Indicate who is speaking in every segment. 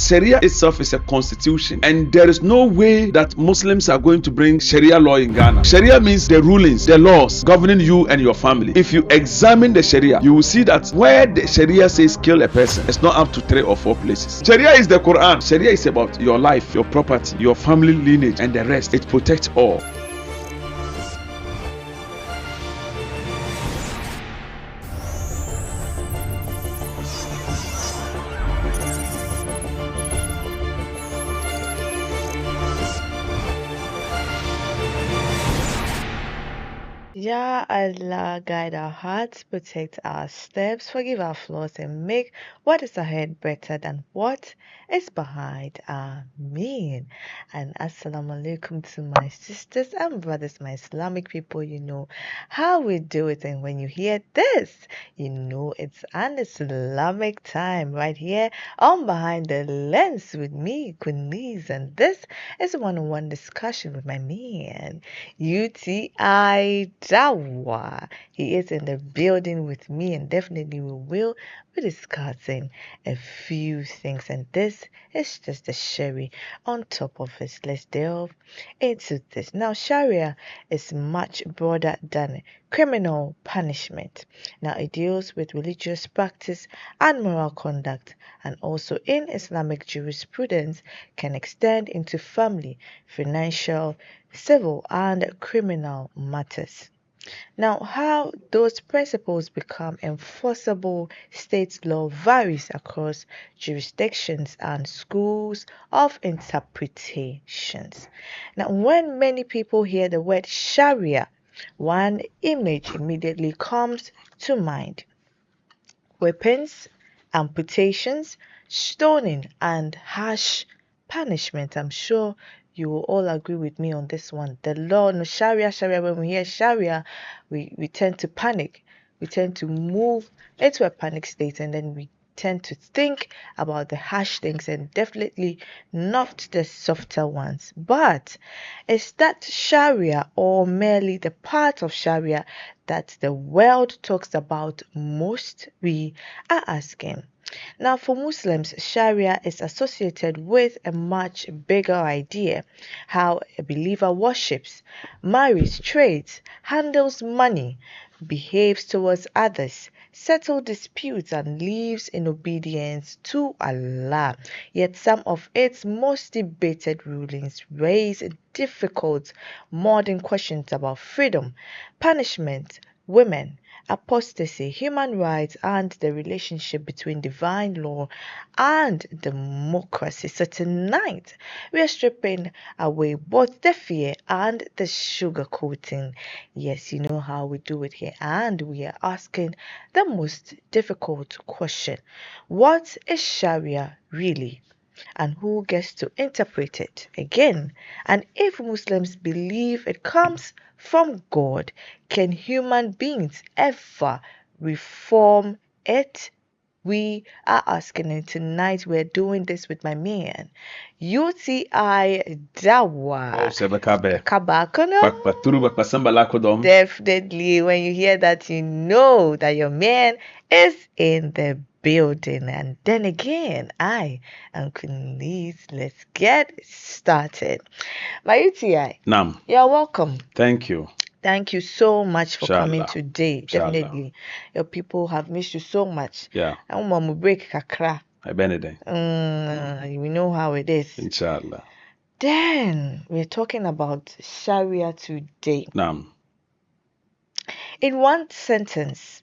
Speaker 1: Sharia itself is a constitution, and there is no way that Muslims are going to bring Sharia law in Ghana. Sharia means the rulings, the laws governing you and your family. If you examine the Sharia, you will see that where the Sharia says kill a person, it's not up to 3 or 4 places. Sharia is the Quran. Sharia is about your life, your property, your family lineage, and the rest. It protects all.
Speaker 2: Ya Allah, guide our hearts, protect our steps, forgive our flaws, and make what is ahead better than what is behind. Ameen. And assalamu alaikum to my sisters and brothers, my Islamic people. You know how we do it, and when you hear this, you know it's an Islamic time right here on Behind the Lens with me, Queen Liz, and this is a one-on-one discussion with my man, UTI Dawah. He is in the building with me, and definitely we will be discussing a few things. And this is just the cherry on top of it. Let's delve into this. Now, Sharia is much broader than criminal punishment. Now, it deals with religious practice and moral conduct, and also in Islamic jurisprudence can extend into family, financial, civil, and criminal matters. Now, how those principles become enforceable state law varies across jurisdictions and schools of interpretations. Now, when many people hear the word Sharia, one image immediately comes to mind: weapons, amputations, stoning, and harsh punishment. I'm sure you will all agree with me on this one. The law, no, Sharia, when we hear Sharia, we tend to panic. We tend to move into a panic state, and then we tend to think about the harsh things and definitely not the softer ones. But is that Sharia, or merely the part of Sharia that the world talks about most? We are asking. Now, for Muslims, Sharia is associated with a much bigger idea: how a believer worships, marries, trades, handles money, behaves towards others, settles disputes, and lives in obedience to Allah. Yet some of its most debated rulings raise difficult modern questions about freedom, punishment, women, apostasy, human rights, and the relationship between divine law and democracy. So tonight, we are stripping away both the fear and the sugarcoating. Yes, you know how we do it here. And we are asking the most difficult question: what is Sharia really? And who gets to interpret it again? And if Muslims believe it comes from God, can human beings ever reform it? We are asking it tonight. We're doing this with my man, UTI Dawah. Definitely, when you hear that, you know that your man is in the building. And then again, I am Queen Liz. Let's get started. My UTI,
Speaker 1: Nam.
Speaker 2: you're welcome.
Speaker 1: Thank you.
Speaker 2: Thank you so much for
Speaker 1: Inshallah.
Speaker 2: coming today.
Speaker 1: Inshallah.
Speaker 2: Definitely. Your people have missed you so much.
Speaker 1: Yeah.
Speaker 2: And when we break kakra,
Speaker 1: I benedict.
Speaker 2: we know how it is.
Speaker 1: Inshallah.
Speaker 2: Then we're talking about Sharia today.
Speaker 1: Nam.
Speaker 2: In one sentence,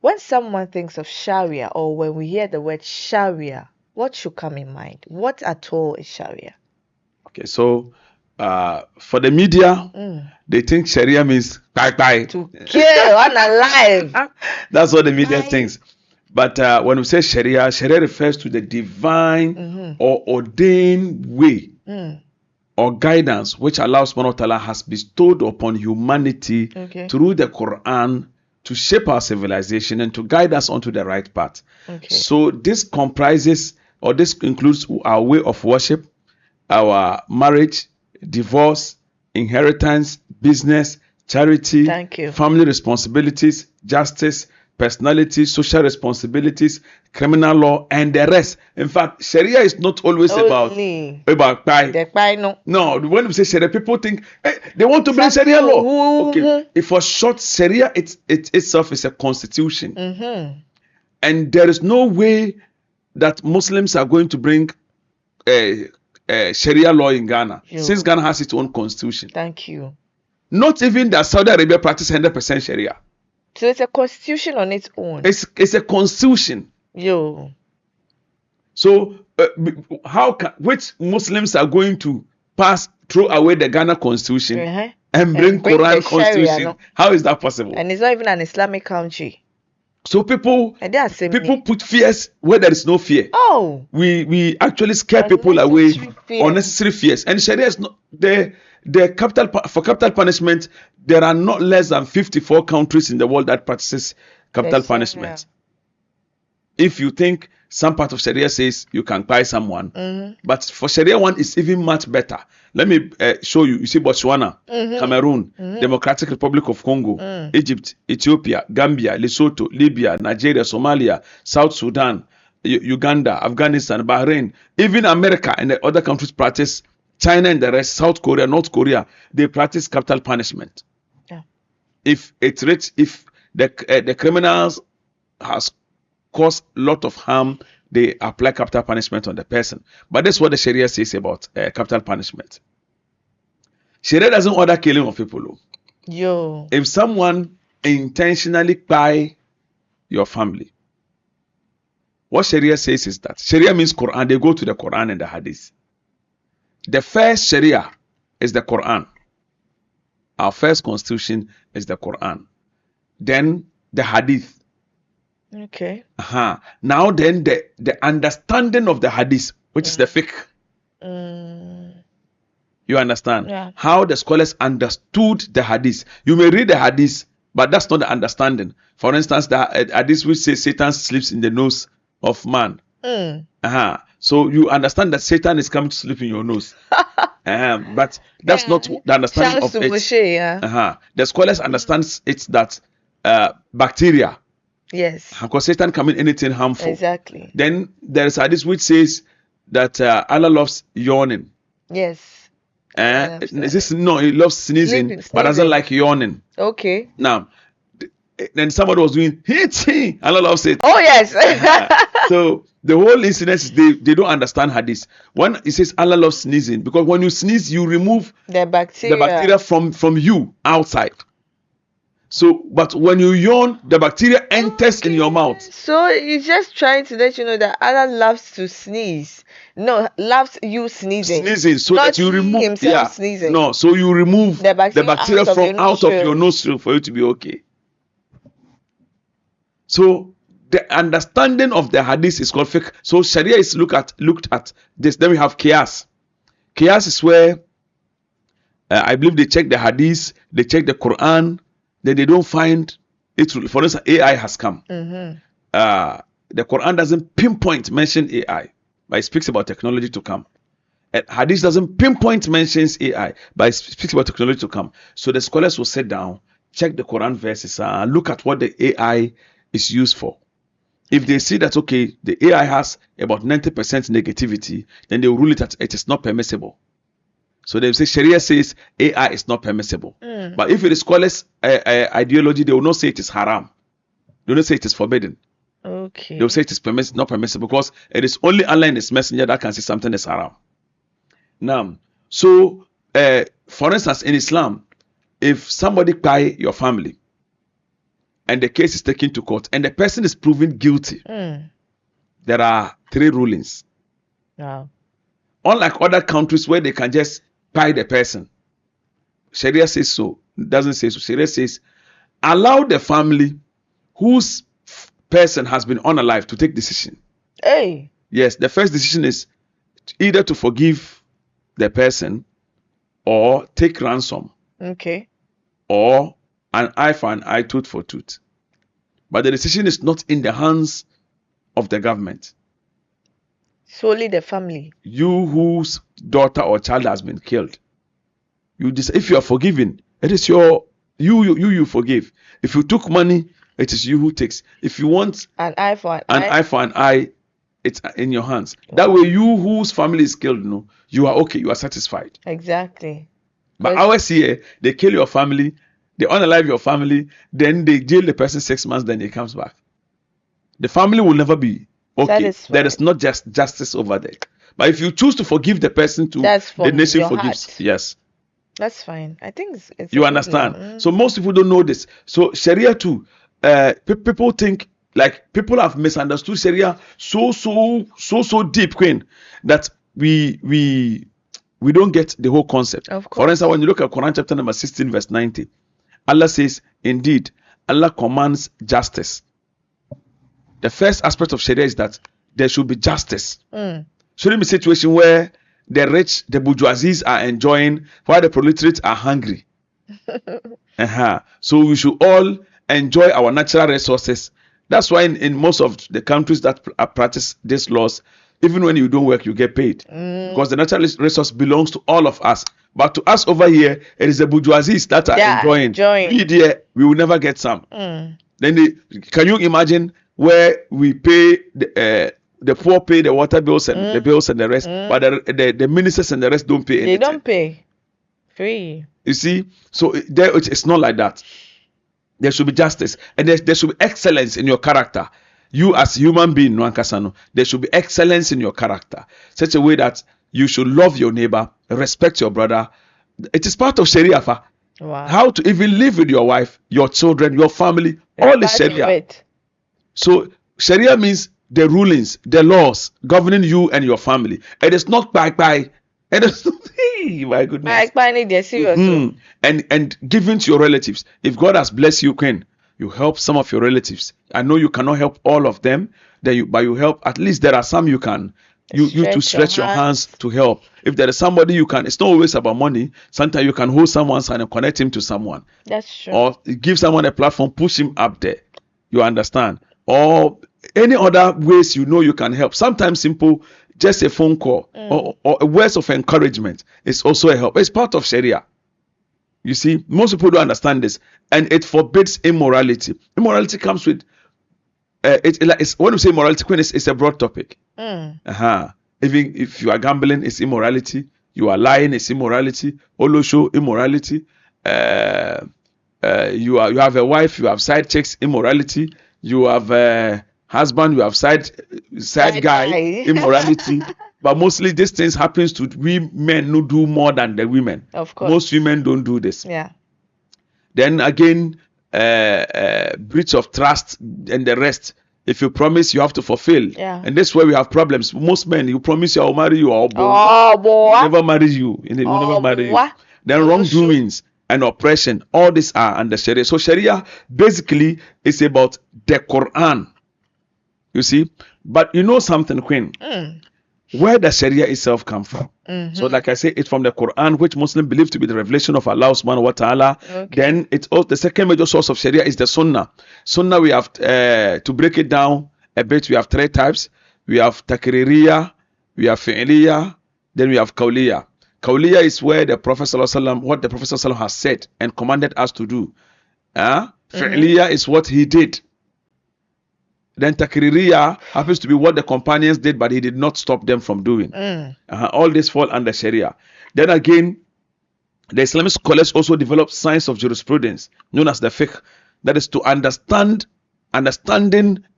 Speaker 2: when someone thinks of Sharia, or when we hear the word Sharia, what should come in mind? What at all is Sharia?
Speaker 1: Okay, so for the media, they think Sharia means bye.
Speaker 2: To kill, unalive.
Speaker 1: That's what the media thinks. But when we say Sharia, Sharia refers to the divine or ordained way or guidance which Allah subhanahu wa ta'ala has bestowed upon humanity through the Quran to shape our civilization and to guide us onto the right path. So this comprises, or this includes, our way of worship, our marriage, divorce, inheritance, business, charity, family responsibilities, justice, personality, social responsibilities, criminal law, and the rest. In fact, Sharia is not always about pie.
Speaker 2: The pie, no.
Speaker 1: No, when we say Sharia, people think they want to bring Sharia law. Okay, if for short, Sharia it itself is a constitution, and there is no way that Muslims are going to bring Sharia law in Ghana, since Ghana has its own constitution.
Speaker 2: Thank you.
Speaker 1: Not even that Saudi Arabia practice 100% Sharia.
Speaker 2: So it's a constitution on its own.
Speaker 1: It's a constitution.
Speaker 2: Yo.
Speaker 1: So which Muslims are going to throw away the Ghana constitution and bring Quran constitution? Sharia, no? How is that possible?
Speaker 2: And it's not even an Islamic country.
Speaker 1: So people put fears where there is no fear.
Speaker 2: Oh.
Speaker 1: We actually scare people away. Unnecessary fears. And Sharia is not the capital punishment. There are not less than 54 countries in the world that practices capital punishment. If you think some part of Sharia says you can buy someone, but for Sharia one it's even much better. Let me show you. You see Botswana, Cameroon, Democratic Republic of Congo, Egypt, Ethiopia, Gambia, Lesotho, Libya, Nigeria, Somalia, South Sudan, Uganda, Afghanistan, Bahrain, even America and the other countries practice. China and the rest, South Korea, North Korea, they practice capital punishment. Yeah. If the criminals has caused a lot of harm, they apply capital punishment on the person. But that's what the Sharia says about capital punishment. Sharia doesn't order killing of people.
Speaker 2: Yo.
Speaker 1: If someone intentionally buy your family, what Sharia says is that Sharia means Quran. They go to the Quran and the Hadith. The first Sharia is the Quran. Our first constitution is the Quran. Then the Hadith.
Speaker 2: Okay.
Speaker 1: Now then the understanding of the Hadith, which is the fiqh. You understand?
Speaker 2: Yeah.
Speaker 1: How the scholars understood the Hadith. You may read the Hadith, but that's not the understanding. For instance, the Hadith which says Satan sleeps in the nose of man. So you understand that Satan is coming to sleep in your nose. But that's not the understanding of it. The scholars understand it's that bacteria.
Speaker 2: Yes.
Speaker 1: Because Satan can mean anything harmful.
Speaker 2: Exactly.
Speaker 1: Then there is a hadith which says that Allah loves yawning.
Speaker 2: Yes.
Speaker 1: He loves sneezing, but doesn't like yawning.
Speaker 2: Okay.
Speaker 1: Now, then somebody was doing Allah loves it.
Speaker 2: Oh yes.
Speaker 1: So the whole incident is they don't understand hadith. When it says Allah loves sneezing, because when you sneeze, you remove
Speaker 2: the bacteria
Speaker 1: from you outside. So, but when you yawn, the bacteria enters in your mouth.
Speaker 2: So he's just trying to let you know that Allah loves to sneeze. No, loves you sneezing.
Speaker 1: Sneezing, so that you remove
Speaker 2: himself sneezing.
Speaker 1: No, so you remove the bacteria from out of your nostril for you to be okay. So the understanding of the hadith is called fiqh. So Sharia is looked at this. Then we have qiyas. Qiyas is where I believe they check the hadith, they check the Quran, then they don't find it. For instance, AI has come. The Quran doesn't mention AI, but it speaks about technology to come. And hadith doesn't mentions AI, but it speaks about technology to come. So the scholars will sit down, check the Quran verses, and look at what the AI is used for. If they see that, okay, the AI has about 90% negativity, then they will rule it that it is not permissible. So they will say Sharia says AI is not permissible. But if it is scholars' ideology, they will not say it is haram. They will not say it is forbidden.
Speaker 2: Okay.
Speaker 1: They will say it is not permissible because it is only Allah and His Messenger that can say something is haram. Now, so for instance, in Islam, if somebody buy your family, and the case is taken to court, and the person is proven guilty, there are 3 rulings.
Speaker 2: Wow.
Speaker 1: Unlike other countries where they can just buy the person, Sharia says so. It doesn't say so. Sharia says, allow the family whose person has been unalive to take decision.
Speaker 2: Hey.
Speaker 1: Yes, the first decision is either to forgive the person or take ransom.
Speaker 2: Okay.
Speaker 1: Or an eye for an eye, tooth for tooth. But the decision is not in the hands of the government.
Speaker 2: Solely the family.
Speaker 1: You whose daughter or child has been killed, you decide if you are forgiven. It is you forgive. If you took money it is you who takes. If you want
Speaker 2: An eye for an
Speaker 1: an eye for an eye, it's in your hands. That way, you whose family is killed, you are okay, you are satisfied.
Speaker 2: Exactly.
Speaker 1: But ours here, they kill your family, they unalive your family, then they jail the person 6 months, then he comes back. The family will never be okay.
Speaker 2: Satisfied.
Speaker 1: There is not just justice over there. But if you choose to forgive the person, the nation forgives.
Speaker 2: Heart.
Speaker 1: Yes.
Speaker 2: That's fine. I think it's
Speaker 1: you understand. So most people don't know this. So Sharia too, people think, like, people have misunderstood Sharia so deep, Queen, that we don't get the whole concept.
Speaker 2: Of course.
Speaker 1: For instance, when you look at Quran chapter number 16 verse 90, Allah says, indeed, Allah commands justice. The first aspect of Sharia is that there should be justice. Shouldn't be a situation where the rich, the bourgeoisies are enjoying while the proletariat are hungry. So we should all enjoy our natural resources. That's why in most of the countries that practice these laws, even when you don't work, you get paid. Because the natural resource belongs to all of us. But to us over here, it is the bourgeoisies that are enjoying. We will never get some. Then can you imagine where we pay the poor pay the water bills and the bills and the rest, but the ministers and the rest don't pay anything.
Speaker 2: They don't pay. Free.
Speaker 1: You see? So it's not like that. There should be justice, and there should be excellence in your character. You as a human being, there should be excellence in your character, such a way that you should love your neighbor, respect your brother. It is part of Sharia.
Speaker 2: Wow.
Speaker 1: How to even live with your wife, your children, your family, all is Sharia. So Sharia means the rulings, the laws governing you and your family. It is not bye. It is not, my goodness. And giving to your relatives. If God has blessed you, Queen, you help some of your relatives. I know you cannot help all of them, but you help. At least there are some you can. You to stretch your hands to help. If there is somebody you can, it's not always about money. Sometimes you can hold someone's hand and connect him to someone.
Speaker 2: That's true.
Speaker 1: Or give someone a platform, push him up there. You understand? Or any other ways you can help. Sometimes simple, just a phone call or words of encouragement is also a help. It's part of Sharia. You see, most people don't understand this, and it forbids immorality. Immorality comes with it's when we say morality, Queen, it's a broad topic. Even if you are gambling, it's immorality. You are lying, it's immorality. Olosho, immorality. You have a wife, you have side chicks, immorality. You have a husband, you have side guy, immorality. But mostly these things happens to we men who do more than the women. Of course. Most women don't do this.
Speaker 2: Yeah.
Speaker 1: Then again, breach of trust and the rest. If you promise, you have to fulfill.
Speaker 2: Yeah.
Speaker 1: And that's where we have problems. Most men, you promise you will marry you, never marry you. Never marry you. Then wrongdoings and oppression, all these are under Sharia. So Sharia basically is about the Quran. You see? But you know something, Queen? Where does Sharia itself come from? So like I say, it's from the Quran, which Muslims believe to be the revelation of Allah subhanahu wa ta'ala. Then it's also, the second major source of Sharia is the Sunnah. Sunnah, we have to break it down a bit, we have 3 types. We have Takririya, we have Fi'liya, then we have Qawliya. Qawliya is where the Prophet ﷺ, what the Prophet ﷺ has said and commanded us to do. Fi'liya is what he did. Then Takririya happens to be what the companions did, but he did not stop them from doing. All this fall under Sharia. Then again, the Islamic scholars also developed science of jurisprudence, known as the fiqh. That is to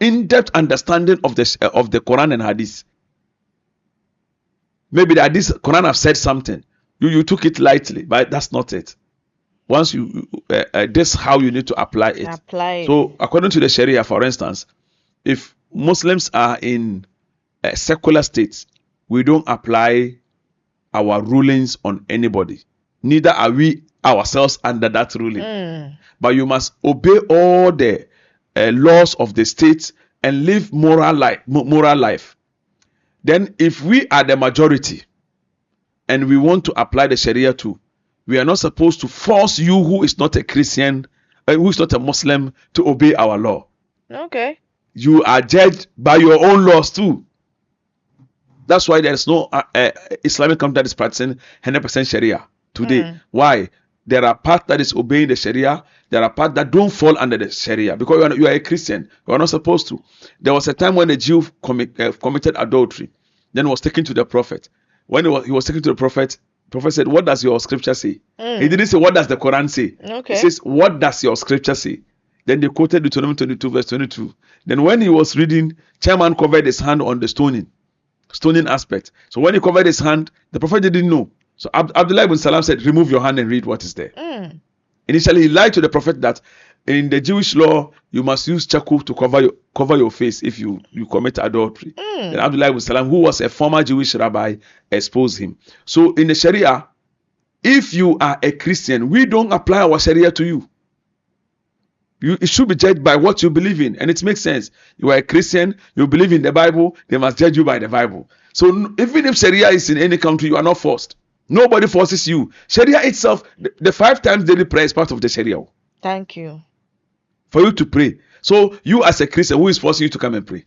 Speaker 1: in-depth understanding of the Quran and Hadith. Maybe the Hadith, Quran have said something. You took it lightly, but that's not it. Once this is how you need to apply it. So according to the Sharia, for instance, if Muslims are in secular states, we don't apply our rulings on anybody. Neither are we ourselves under that ruling. But you must obey all the laws of the state and live moral life. Then if we are the majority and we want to apply the Sharia too, we are not supposed to force you who is not a Christian, who is not a Muslim, to obey our law.
Speaker 2: Okay.
Speaker 1: You are judged by your own laws too. That's why there is no Islamic country that is practicing 100% Sharia today. Why? There are parts that is obeying the Sharia. There are parts that don't fall under the Sharia because you are a Christian. You are not supposed to. There was a time when a Jew committed adultery. Then was taken to the prophet. When he was taken to the prophet said, "What does your scripture say?" He didn't say, "What does the Quran say?"
Speaker 2: Okay.
Speaker 1: He says, "What does your scripture say?" Then they quoted Deuteronomy 22 verse 22. Then when he was reading, Chairman covered his hand on the stoning aspect. So when he covered his hand, the prophet didn't know. So Abdullah ibn Salam said, "Remove your hand and read what is there." Initially, he lied to the prophet that in the Jewish law, you must use charcoal to cover your face if you commit adultery. Then Abdullah ibn Salam, who was a former Jewish rabbi, exposed him. So in the Sharia, if you are a Christian, we don't apply our Sharia to you. It should be judged by what you believe in, and it makes sense. You are a Christian, you believe in the Bible, they must judge you by the Bible. So even if Sharia is in any country, you are not forced. Nobody forces you. Sharia itself, the 5 times daily prayer is part of the Sharia.
Speaker 2: Thank you.
Speaker 1: For you to pray. So you as a Christian, who is forcing you to come and pray?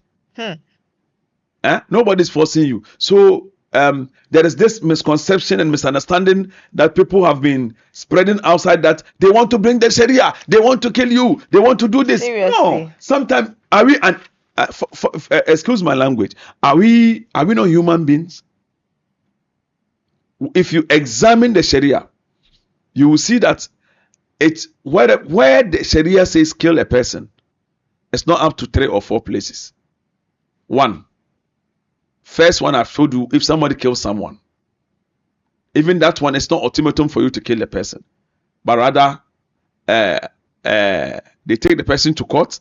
Speaker 1: Nobody is forcing you. So there is this misconception and misunderstanding that people have been spreading outside that they want to bring the Sharia, they want to kill you, they want to do this.
Speaker 2: Seriously?
Speaker 1: No. Sometimes are we excuse my language, are we not human beings? If you examine the Sharia, you will see that it's where the Sharia says kill a person, it's not up to 3 or 4 places. First one I've told you, if somebody kills someone, even that one is not ultimatum for you to kill the person, but rather they take the person to court.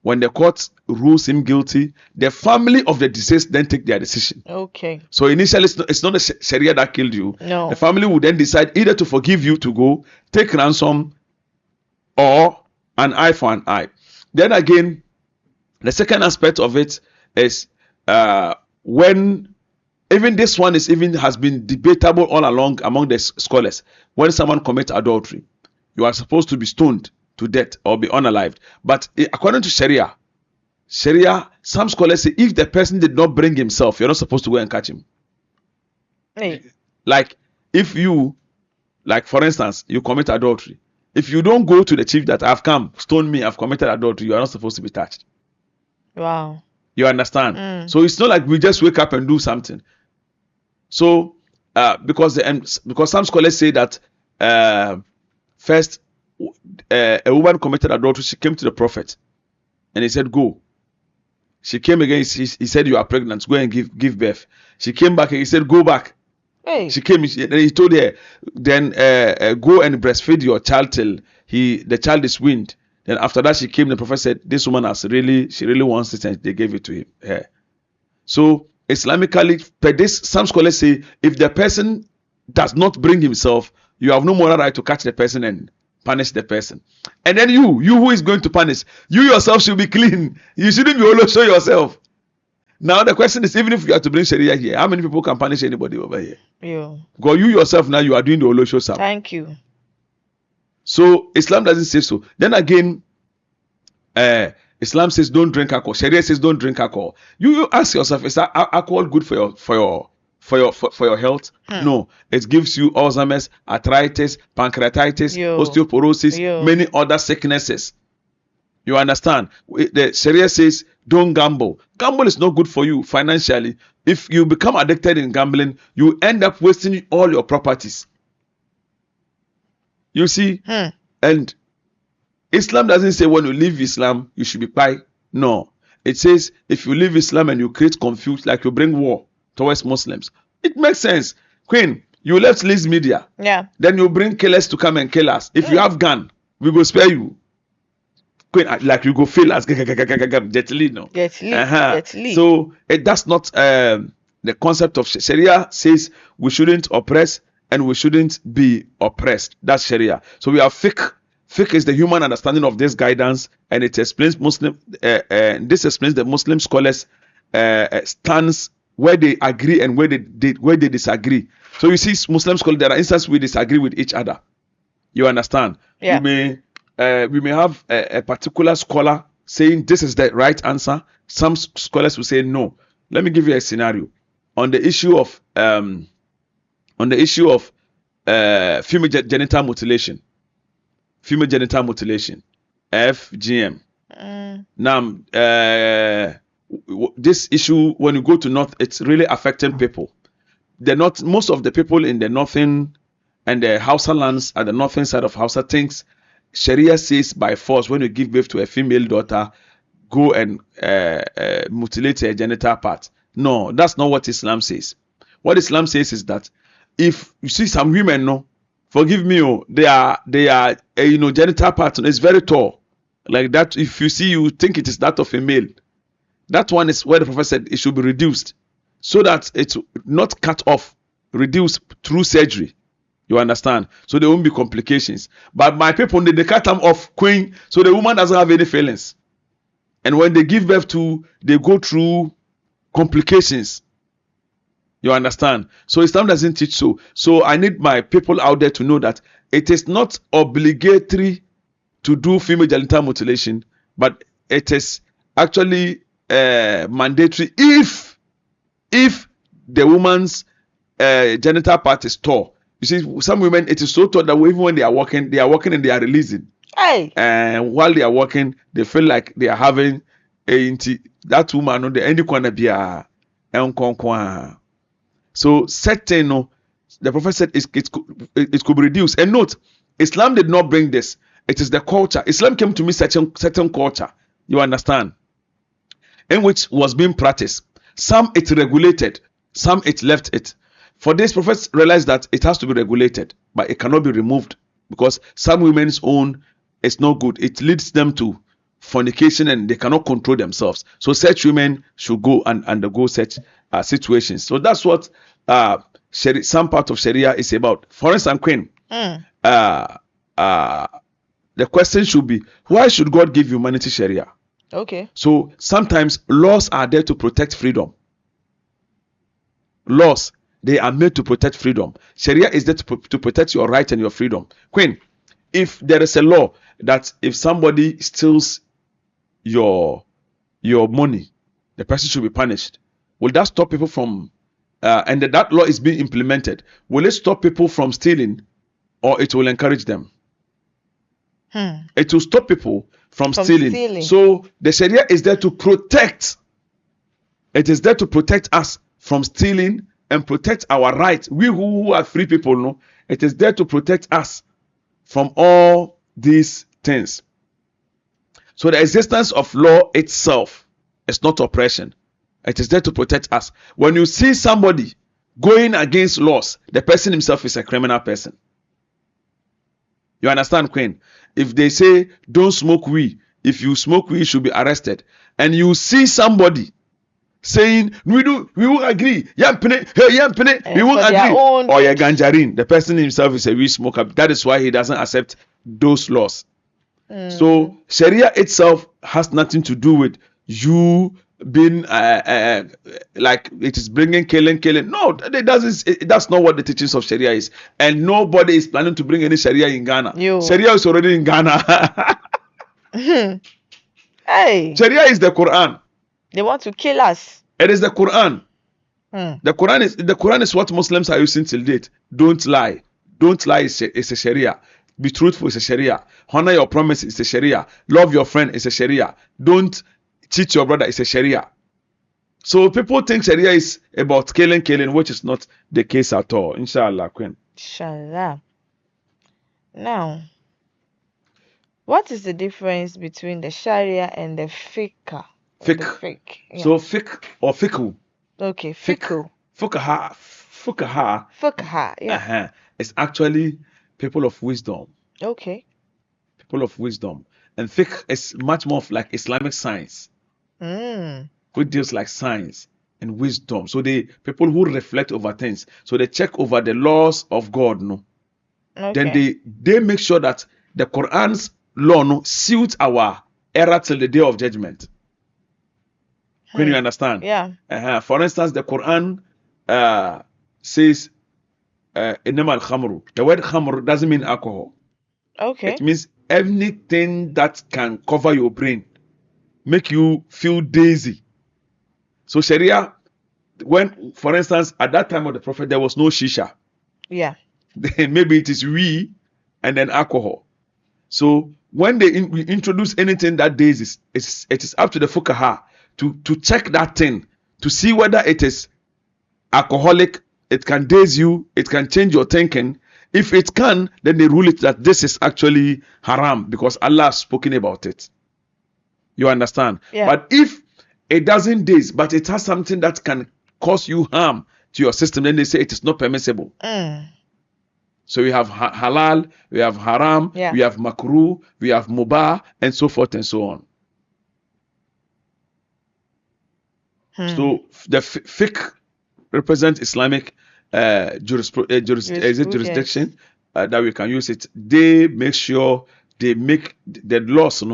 Speaker 1: When the court rules him guilty, the family of the deceased then take their decision.
Speaker 2: Okay.
Speaker 1: So initially, it's not the Sharia that killed you.
Speaker 2: No.
Speaker 1: The family will then decide either to forgive you to go, take ransom, or an eye for an eye. Then again, the second aspect of it is when even this one has been debatable all along among the scholars. When someone commits adultery, you are supposed to be stoned to death or be unalived. But according to Sharia, some scholars say if the person did not bring himself, you're not supposed to go and catch him.
Speaker 2: Hey.
Speaker 1: Like if you, like for instance, you commit adultery. If you don't go to the chief that I've come, stone me, I've committed adultery, you are not supposed to be touched.
Speaker 2: Wow.
Speaker 1: You understand? So it's not like we just wake up and do something. So because some scholars say that first a woman committed adultery, she came to the prophet and he said, "Go." She came again, he said, "You are pregnant, go and give birth." She came back and he said, "Go back."
Speaker 2: Hey.
Speaker 1: She came and he told her, then go and breastfeed your child till the child is weaned. Then after that she came, the prophet said, "This woman she really wants it," and they gave it to her. So Islamically, per this, some scholars say if the person does not bring himself, you have no moral right to catch the person and punish the person. And then you who is going to punish, you yourself should be clean. You shouldn't be always show yourself. Now the question is, even if you are to bring Sharia here, how many people can punish anybody over here?
Speaker 2: You.
Speaker 1: Because you yourself now, you are doing the Olosho stuff.
Speaker 2: Thank you.
Speaker 1: So Islam doesn't say so. Then again, Islam says don't drink alcohol. Sharia says don't drink alcohol. You ask yourself, is alcohol good for your health? No, it gives you Alzheimer's, arthritis, pancreatitis, osteoporosis, many other sicknesses. You understand? The Sharia says don't gamble. Gamble is not good for you financially. If you become addicted in gambling, you end up wasting all your properties. You see? And Islam doesn't say when you leave Islam, you should be quiet. No. It says if you leave Islam and you create confusion, like you bring war towards Muslims, it makes sense. Queen, you left Liz Media.
Speaker 2: Yeah. Then
Speaker 1: you bring killers to come and kill us. If you have gun, we go spare you. Queen, like you go fail us. Get lead, no.
Speaker 2: Get lead.
Speaker 1: So that's not the concept of Sharia. Says we shouldn't oppress and we shouldn't be oppressed. That's Sharia. So we have fiqh. Fiqh is the human understanding of this guidance, and it explains this explains the Muslim scholars' stance, where they agree and where they disagree. So you see, Muslim scholars, there are instances we disagree with each other. You understand?
Speaker 2: Yeah.
Speaker 1: We may have a particular scholar saying this is the right answer. Some scholars will say no. Let me give you a scenario on the issue of female genital mutilation. Female genital mutilation. FGM. Now, this issue, when you go to North, it's really affecting people. Most of the people in the northern and the Hausa lands at the northern side of Hausa thinks Sharia says by force, when you give birth to a female daughter, go and mutilate her genital part. No, that's not what Islam says. What Islam says is that if you see some women, no, forgive me, oh, they are genital part is very tall, like that. If you see, you think it is that of a male. That one is where the Prophet said it should be reduced, so that it's not cut off, reduced through surgery. You understand? So there won't be complications. But my people, they cut them off, queen, so the woman doesn't have any feelings. And when they give birth to, they go through complications. You understand? So Islam doesn't teach so. So I need my people out there to know that it is not obligatory to do female genital mutilation, but it is actually mandatory if the woman's genital part is tall. You see, some women, it is so tall that even when they are walking and they are releasing.
Speaker 2: Hey.
Speaker 1: And while they are walking, they feel like they are having that woman on the end corner be a. So certain, the Prophet said it could be reduced. And note, Islam did not bring this. It is the culture. Islam came to me certain culture. You understand? In which was being practiced. Some it regulated, some it left it. For this, Prophet realized that it has to be regulated, but it cannot be removed because some women's own is not good. It leads them to fornication and they cannot control themselves. So such women should go and undergo such situations. So that's what some part of Sharia is about. For instance, Queen, the question should be, why should God give humanity Sharia?
Speaker 2: Okay.
Speaker 1: So sometimes laws are there to protect freedom. Laws, they are made to protect freedom. Sharia is there to protect your right and your freedom. Queen, if there is a law that if somebody steals your money, the person should be punished, will that stop people from and that law is being implemented, will it stop people from stealing or it will encourage them? It will stop people from stealing. So the Sharia is there to protect. It is there to protect us from stealing and protect our rights. We who are free people, no, it is there to protect us from all these things. So the existence of law itself is not oppression. It is there to protect us. When you see somebody going against laws, the person himself is a criminal person. You understand, Queen? If they say don't smoke weed, if you smoke weed, you should be arrested. And you see somebody saying we will agree, we will agree, or you're ganjarin, the person himself is a weed smoker. That is why he doesn't accept those laws. So Sharia itself has nothing to do with you being like it is bringing killing. No, it doesn't. That's not what the teachings of Sharia is, and nobody is planning to bring any Sharia in Ghana. Sharia is already in Ghana.
Speaker 2: Hey,
Speaker 1: Sharia is the Quran.
Speaker 2: They want to kill us.
Speaker 1: It is the Quran. The Quran is what Muslims are using till date. Don't lie. Don't lie is a Sharia. Be truthful is a Sharia. Honor your promise is a Sharia. Love your friend is a Sharia. Don't cheat your brother is a Sharia. So people think Sharia is about killing, which is not the case at all. Inshallah, Queen.
Speaker 2: Inshallah. Now, what is the difference between the Sharia and the fiqh?
Speaker 1: Fiqh. Yeah. So fiqh or fiqh.
Speaker 2: Okay, fiqh.
Speaker 1: Fuqaha. Yeah. It's actually people of wisdom.
Speaker 2: Okay.
Speaker 1: People of wisdom. And fiqh is much more of like Islamic science. Which deals like science and wisdom. So people who reflect over things. So they check over the laws of God, no. Okay. Then they make sure that the Quran's law no suits our era till the day of judgment. Can you understand?
Speaker 2: Yeah.
Speaker 1: For instance, the Quran says innama al-khamru. The word khamr doesn't mean alcohol.
Speaker 2: Okay.
Speaker 1: It means anything that can cover your brain, make you feel dizzy. So Sharia, when, for instance, at that time of the Prophet, there was no shisha.
Speaker 2: Yeah.
Speaker 1: then maybe it is we and then alcohol. So when they introduce anything that days, it is up to the fuqaha to check that thing to see whether it is alcoholic, it can daze you, it can change your thinking. If it can, then they rule it that this is actually haram because Allah has spoken about it. You understand?
Speaker 2: Yeah.
Speaker 1: But if it doesn't daze, but it has something that can cause you harm to your system, then they say it is not permissible. So we have halal, we have haram,
Speaker 2: Yeah.
Speaker 1: we have makruh, we have mubah, and so forth and so on. So the fiqh represents Islamic jurisdiction that we can use it. They make sure they make the laws,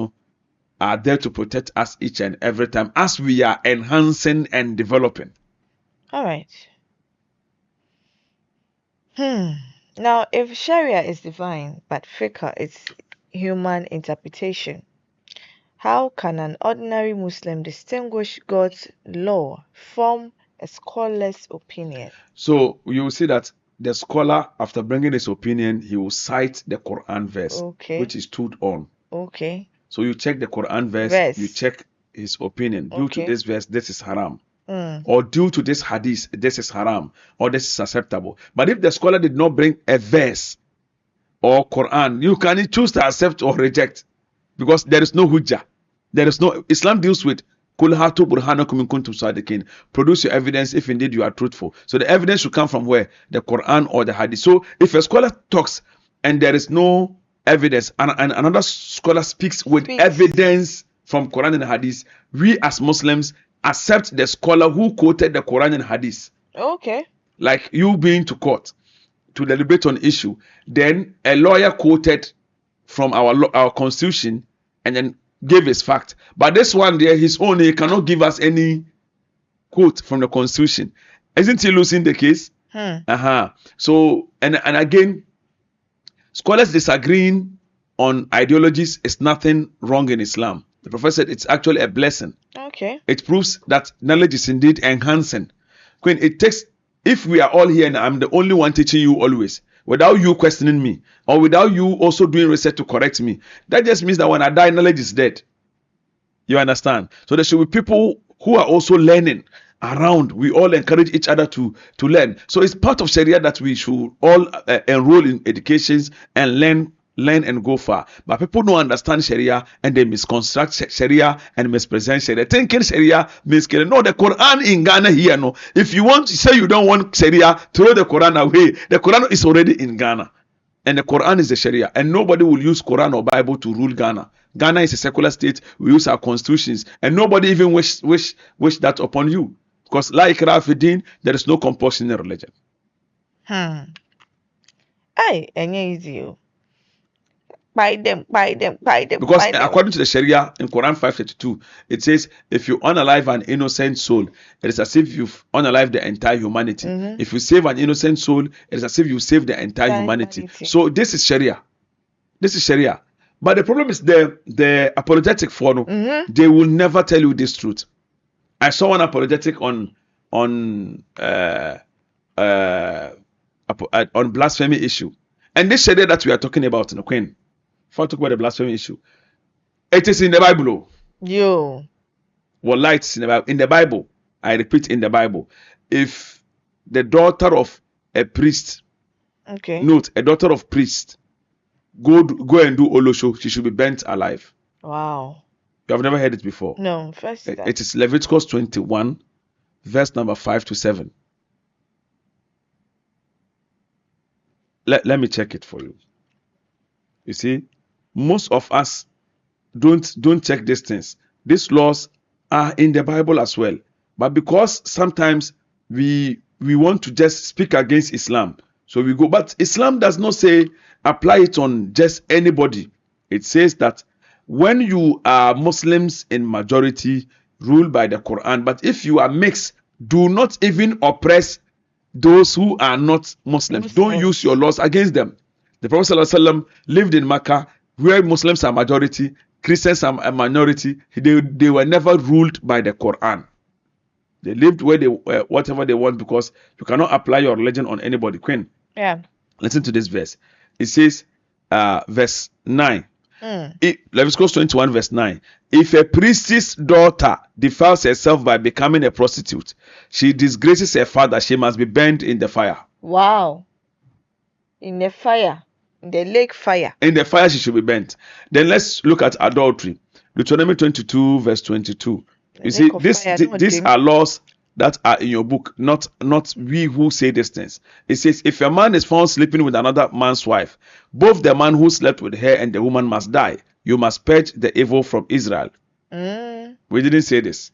Speaker 1: are there to protect us each and every time as we are enhancing and developing.
Speaker 2: All right. Now, if Sharia is divine, but fiqh is human interpretation, how can an ordinary Muslim distinguish God's law from a scholar's opinion?
Speaker 1: So you will see that the scholar, after bringing his opinion, he will cite the Quran verse, which is stood on.
Speaker 2: Okay.
Speaker 1: So you check the Quran verse, you check his opinion. Due to this verse, this is haram. Or due to this hadith, this is haram, or this is acceptable. But if the scholar did not bring a verse or Quran, you can choose to accept or reject, because there is no hujjah. There is no, Islam deals with produce your evidence if indeed you are truthful. So the evidence should come from where? The Quran or the hadith. So if a scholar talks and there is no evidence, and another scholar speaks with evidence from Quran and hadith, we as Muslims accept the scholar who quoted the Quran and hadith.
Speaker 2: Okay.
Speaker 1: Like you being to court to deliberate on issue, then a lawyer quoted from our constitution and then gave his fact. But this one there, his own, he cannot give us any quote from the constitution. Isn't he losing the case? So and again, scholars disagreeing on ideologies is nothing wrong in Islam. The Prophet said it's actually a blessing.
Speaker 2: Okay.
Speaker 1: It proves that knowledge is indeed enhancing. Queen, it takes, if we are all here and I'm the only one teaching you always, without you questioning me, or without you also doing research to correct me, that just means that when I die, knowledge is dead. You understand? So there should be people who are also learning around. We all encourage each other to learn. So it's part of Sharia that we should all enroll in educations and learn and go far. But people don't understand Sharia and they misconstruct Sharia and mispresent Sharia. Thinking Sharia means no, the Quran in Ghana here, no. If you want to say you don't want Sharia, throw the Quran away. The Quran is already in Ghana. And the Quran is the Sharia. And nobody will use Quran or Bible to rule Ghana. Ghana is a secular state. We use our constitutions. And nobody even wish that upon you. Because la ikraha fi din, there is no compulsion in religion.
Speaker 2: Aye, and easy. Buy them.
Speaker 1: Because according to the Sharia in Quran 5:32, it says, if you unalive an innocent soul, it is as if you've unalived the entire humanity. If you save an innocent soul, it is as if you save the entire humanity. So this is Sharia. This is Sharia. But the problem is the apologetic for they will never tell you this truth. I saw one apologetic on blasphemy issue, and this Sharia that we are talking about in the Queen. If I talk about the blasphemy issue, it is in the Bible. Wallah, it's in the Bible. I repeat, in the Bible. If the daughter of a priest, note, a daughter of priest, go and do olosho, she should be burnt alive.
Speaker 2: Wow.
Speaker 1: You have never heard it before?
Speaker 2: No, first.
Speaker 1: It is Leviticus 21, verse number 5 to 7. Let me check it for you. You see, most of us don't check these things. These laws are in the Bible as well. But because sometimes we want to just speak against Islam, so we go. But Islam does not say apply it on just anybody. It says that when you are Muslims in majority, ruled by the Quran. But if you are mixed, do not even oppress those who are not Muslims. Don't use your laws against them. The Prophet ﷺ lived in Mecca, where Muslims are majority, Christians are a minority. They were never ruled by the Quran. They lived where they whatever they want, because you cannot apply your religion on anybody. Queen.
Speaker 2: Yeah.
Speaker 1: Listen to this verse. It says, verse 9. Leviticus 21, verse 9. If a priest's daughter defiles herself by becoming a prostitute, she disgraces her father, she must be burned in the fire.
Speaker 2: Wow. In the fire. In the lake fire.
Speaker 1: In the fire, she should be burnt. Then let's look at adultery. Deuteronomy 22, verse 22. You see, these are laws that are in your book, not we who say these things. It says, if a man is found sleeping with another man's wife, both the man who slept with her and the woman must die. You must purge the evil from Israel. We didn't say this.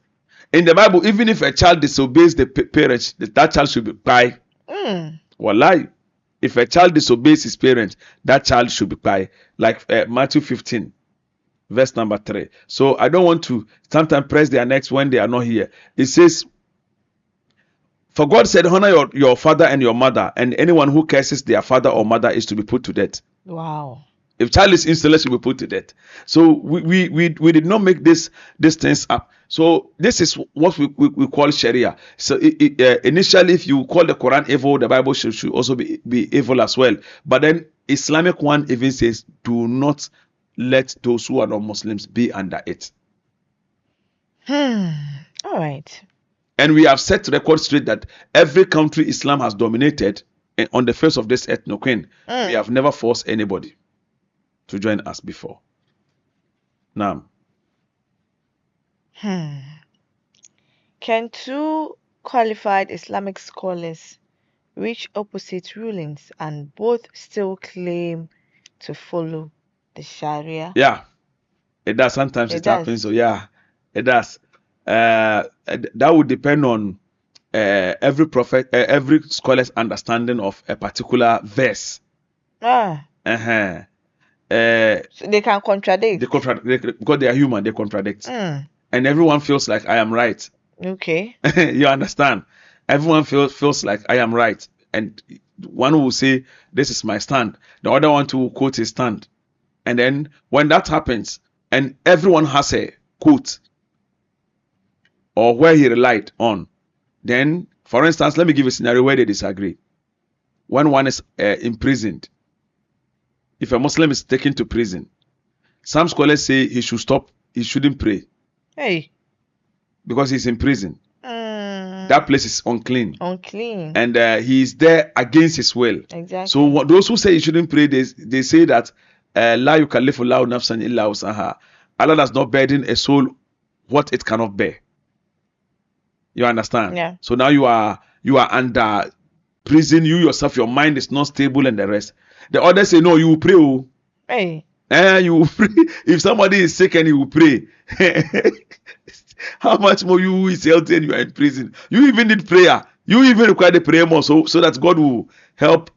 Speaker 1: In the Bible, even if a child disobeys the parents, that child should be by. Wallahi. If a child disobeys his parents, that child should be by. Like Matthew 15, verse number 3. So I don't want to sometimes press their necks when they are not here. It says, for God said, honor your father and your mother, and anyone who curses their father or mother is to be put to death.
Speaker 2: Wow.
Speaker 1: If child is insolent, will be put to death. So we did not make these things up. So this is what we call Sharia. So initially, if you call the Quran evil, the Bible should also be evil as well. But then Islamic one even says, do not let those who are not Muslims be under it.
Speaker 2: All right.
Speaker 1: And we have set record straight that every country Islam has dominated on the face of this earth, no queen, we have never forced anybody to join us before. Now,
Speaker 2: can two qualified Islamic scholars reach opposite rulings and both still claim to follow the Sharia?
Speaker 1: Yeah, it does. Sometimes it happens. So yeah, it does. That would depend on every scholar's understanding of a particular verse.
Speaker 2: So they can contradict.
Speaker 1: Because they are human. They contradict, and everyone feels like I am right.
Speaker 2: Okay.
Speaker 1: You understand? Everyone feels like I am right, and one will say this is my stand. The other one to quote his stand, and then when that happens, and everyone has a quote or where he relied on, then, for instance, let me give a scenario where they disagree. When one is imprisoned, if a Muslim is taken to prison, some scholars say he should stop, he shouldn't pray.
Speaker 2: Hey.
Speaker 1: Because he's in prison. That place is unclean.
Speaker 2: Unclean.
Speaker 1: And he is there against his will.
Speaker 2: Exactly.
Speaker 1: So those who say he shouldn't pray, they say that La yukallifu Allahu nafsan illa wus'aha. Allah does not burden a soul what it cannot bear. You understand?
Speaker 2: Yeah.
Speaker 1: So now you are under prison. You yourself, your mind is not stable, and the rest. The others say no, you will pray. Oh.
Speaker 2: Hey.
Speaker 1: You will pray. If somebody is sick and you will pray, how much more you is healthy and you are in prison? You even need prayer. You even require the prayer more so that God will help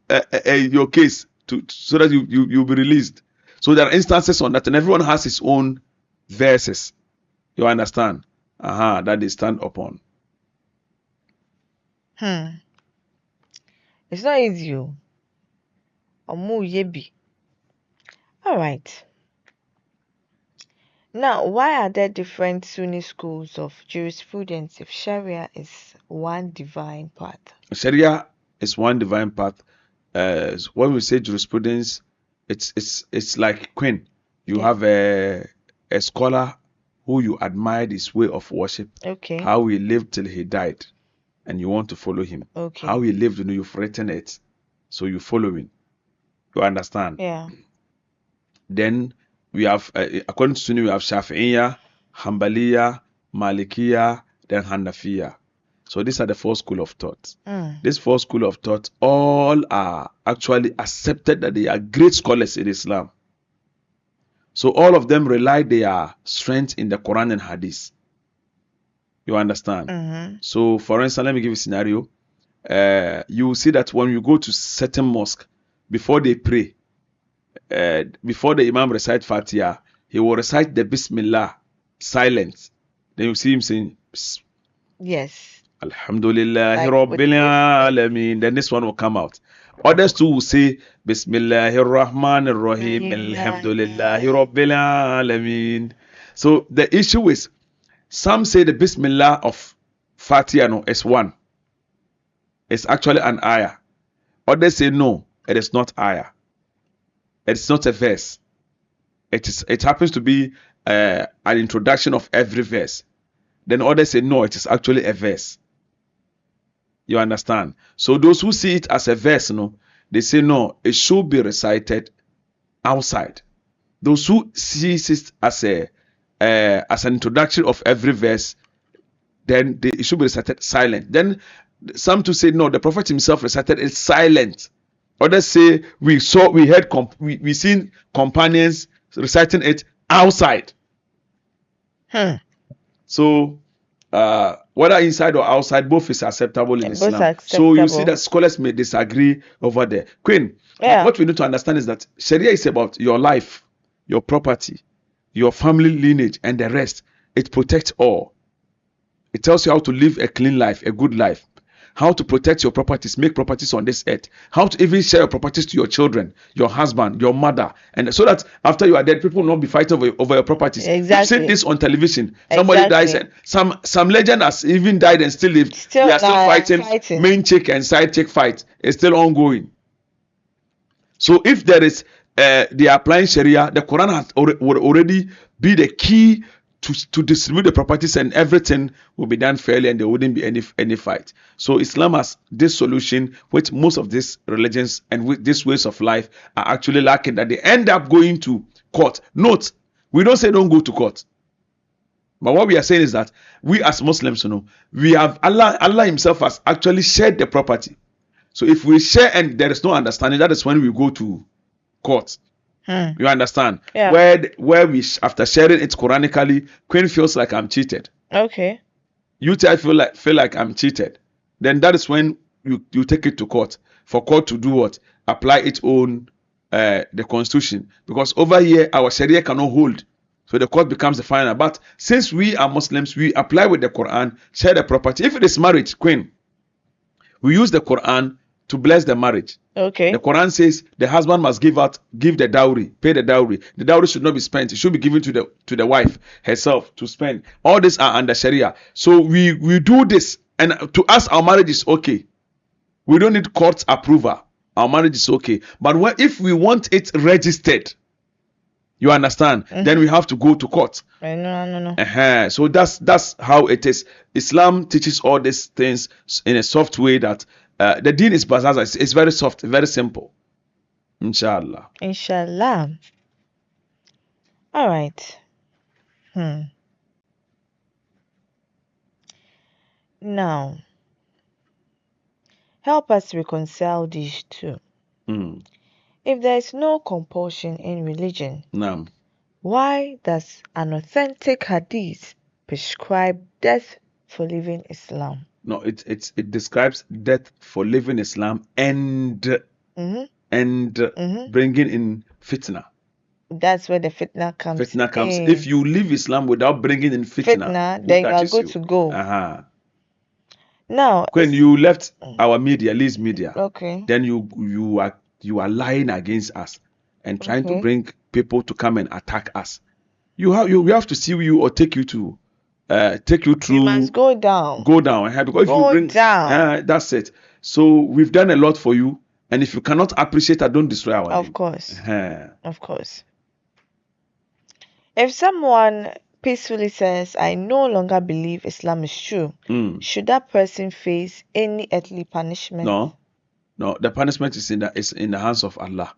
Speaker 1: your case so that you'll be released. So there are instances on that, and everyone has his own verses. You understand? That they stand upon.
Speaker 2: It's not easy. All right. Now, why are there different Sunni schools of jurisprudence if Sharia is one divine path?
Speaker 1: Sharia is one divine path. When we say jurisprudence, it's like Queen. You have a scholar who you admired his way of worship.
Speaker 2: Okay.
Speaker 1: How he lived till he died, and you want to follow him.
Speaker 2: Okay.
Speaker 1: How he lived, you've written it, so you follow him. You understand?
Speaker 2: Yeah.
Speaker 1: Then we have, according to Sunni, we have Shafi'iyya, Hanbaliya, Malikiya, then Hanafiya. So these are the four schools of thought. These four schools of thought all are actually accepted that they are great scholars in Islam. So all of them rely their strength in the Quran and Hadith. You understand? So for instance, let me give you a scenario. You will see that when you go to certain mosque, before they pray, before the Imam recite Fatiha, he will recite the Bismillah silent. Then you see him saying,
Speaker 2: yes,
Speaker 1: Alhamdulillahi Rabbil Alameen. Then this one will come out. Others too will say Bismillahir Rahmanir Rahim. Alhamdulillahi Rabbil Alameen. So the issue is, some say the Bismillah of Fatiha is one. It's actually an ayah. Others say no. It is not ayah. It's not a verse. It happens to be an introduction of every verse. Then others say no, it is actually a verse. You understand? So those who see it as a verse, no, they say no, it should be recited outside. Those who see it as an introduction of every verse, then it should be recited silent. Then some to say no, the Prophet himself recited it silent. Others say we seen companions reciting it outside. So whether inside or outside, both is acceptable in Islam. So you see that scholars may disagree over there. Queen, what we need to understand is that Sharia is about your life, your property, your family lineage, and the rest. It protects all. It tells you how to live a clean life, a good life. How to protect your properties, make properties on this earth. How to even share your properties to your children, your husband, your mother. And so that after you are dead, people will not be fighting over your properties.
Speaker 2: Exactly.
Speaker 1: You've seen this on television. Somebody dies and some legend has even died and still lived. They are still fighting. Main chick and side chick fight. It's still ongoing. So if there is they are applying Sharia, the Quran would already be the key to distribute the properties, and everything will be done fairly and there wouldn't be any fight. So Islam has this solution which most of these religions and with these ways of life are actually lacking, that they end up going to court. Note, we don't say don't go to court. But what we are saying is that we as Muslims, we have Allah himself has actually shared the property. So if we share and there is no understanding, that is when we go to court. You understand?
Speaker 2: Yeah.
Speaker 1: Where we after sharing it Quranically, Queen feels like I'm cheated.
Speaker 2: Okay.
Speaker 1: UTI feel like I'm cheated. Then that is when you take it to court for court to do what? Apply its own the constitution, because over here our Sharia cannot hold. So the court becomes the final. But since we are Muslims, we apply with the Quran, share the property. If it is marriage, Queen, we use the Quran to bless the marriage.
Speaker 2: Okay.
Speaker 1: The Quran says the husband must give the dowry, pay the dowry. The dowry should not be spent. It should be given to the wife herself to spend. All these are under Sharia. So we do this, and to us our marriage is okay. We don't need court approval. Our marriage is okay. But if we want it registered, you understand? Then we have to go to court.
Speaker 2: No.
Speaker 1: So that's how it is. Islam teaches all these things in a soft way that the deen is bazaar. It's very soft, very simple. Inshallah.
Speaker 2: All right. Now, help us reconcile these two. If there is no compulsion in religion, why does an authentic hadith prescribe death for living Islam?
Speaker 1: No, it describes death for living Islam and bringing in fitna.
Speaker 2: That's where the fitna comes.
Speaker 1: Fitna comes. If you leave Islam without bringing in fitna,
Speaker 2: then you are good to go. Now,
Speaker 1: when you left our media, Liz media,
Speaker 2: okay,
Speaker 1: then you are lying against us and trying to bring people to come and attack us. We have to see you or take you through. You
Speaker 2: must go down.
Speaker 1: Because if you bring down, that's it. So we've done a lot for you, and if you cannot appreciate it, don't destroy our name.
Speaker 2: Of course. If someone peacefully says, "I no longer believe Islam is true," should that person face any earthly punishment?
Speaker 1: No. The punishment is in the hands of Allah.